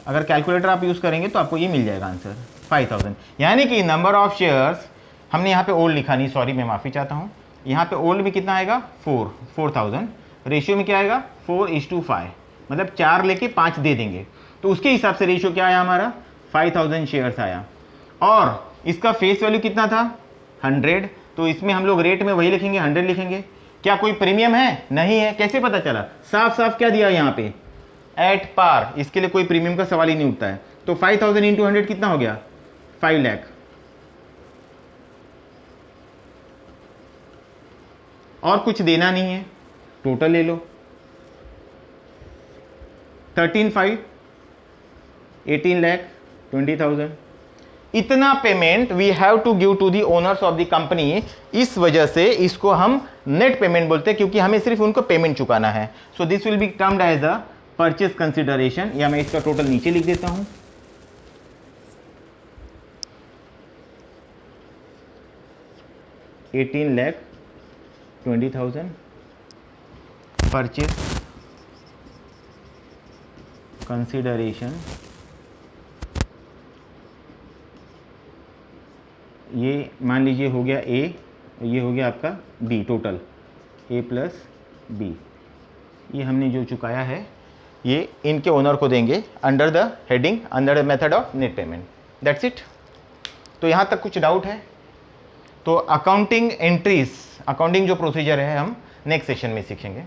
अगर कैलकुलेटर आप यूज़ करेंगे तो आपको ये मिल जाएगा आंसर 5,000। यानी कि नंबर ऑफ शेयर्स, हमने यहाँ पे ओल्ड लिखा नहीं, सॉरी मैं माफ़ी चाहता हूँ, यहाँ पे ओल्ड में कितना आएगा 4,000, रेशियो में क्या आएगा 4:5, मतलब 4 लेके 5 दे देंगे, तो उसके हिसाब से रेशियो क्या आया हमारा 5,000 शेयर्स आया। और इसका फेस वैल्यू कितना था 100, तो इसमें हम लोग रेट में वही लिखेंगे 100 लिखेंगे। क्या कोई प्रीमियम है, नहीं है, कैसे पता चला, साफ साफ क्या दिया यहाँ पे एट पार, इसके लिए कोई प्रीमियम का सवाल ही नहीं उठता है। तो 5,000 इंटू 100 कितना हो गया 5 लाख। और कुछ देना नहीं है, टोटल ले लो 13,5 18,20,000। इतना payment we have to give to the owners of the company. इस वजह से इसको हम नेट पेमेंट बोलते हैं, क्योंकि हमें सिर्फ उनको पेमेंट चुकाना है। So this will be termed as a purchase consideration, या मैं इसका टोटल नीचे लिख देता हूं 18,20,000 परचेज कंसिडरेशन। ये मान लीजिए हो गया A, ये हो गया आपका B, total A plus B। ये हमने जो चुकाया है ये इनके ओनर को देंगे under the heading, under the method of net payment, that's it. तो यहाँ तक कुछ डाउट है? तो अकाउंटिंग एंट्रीज, अकाउंटिंग जो प्रोसीजर है हम नेक्स्ट सेशन में सीखेंगे।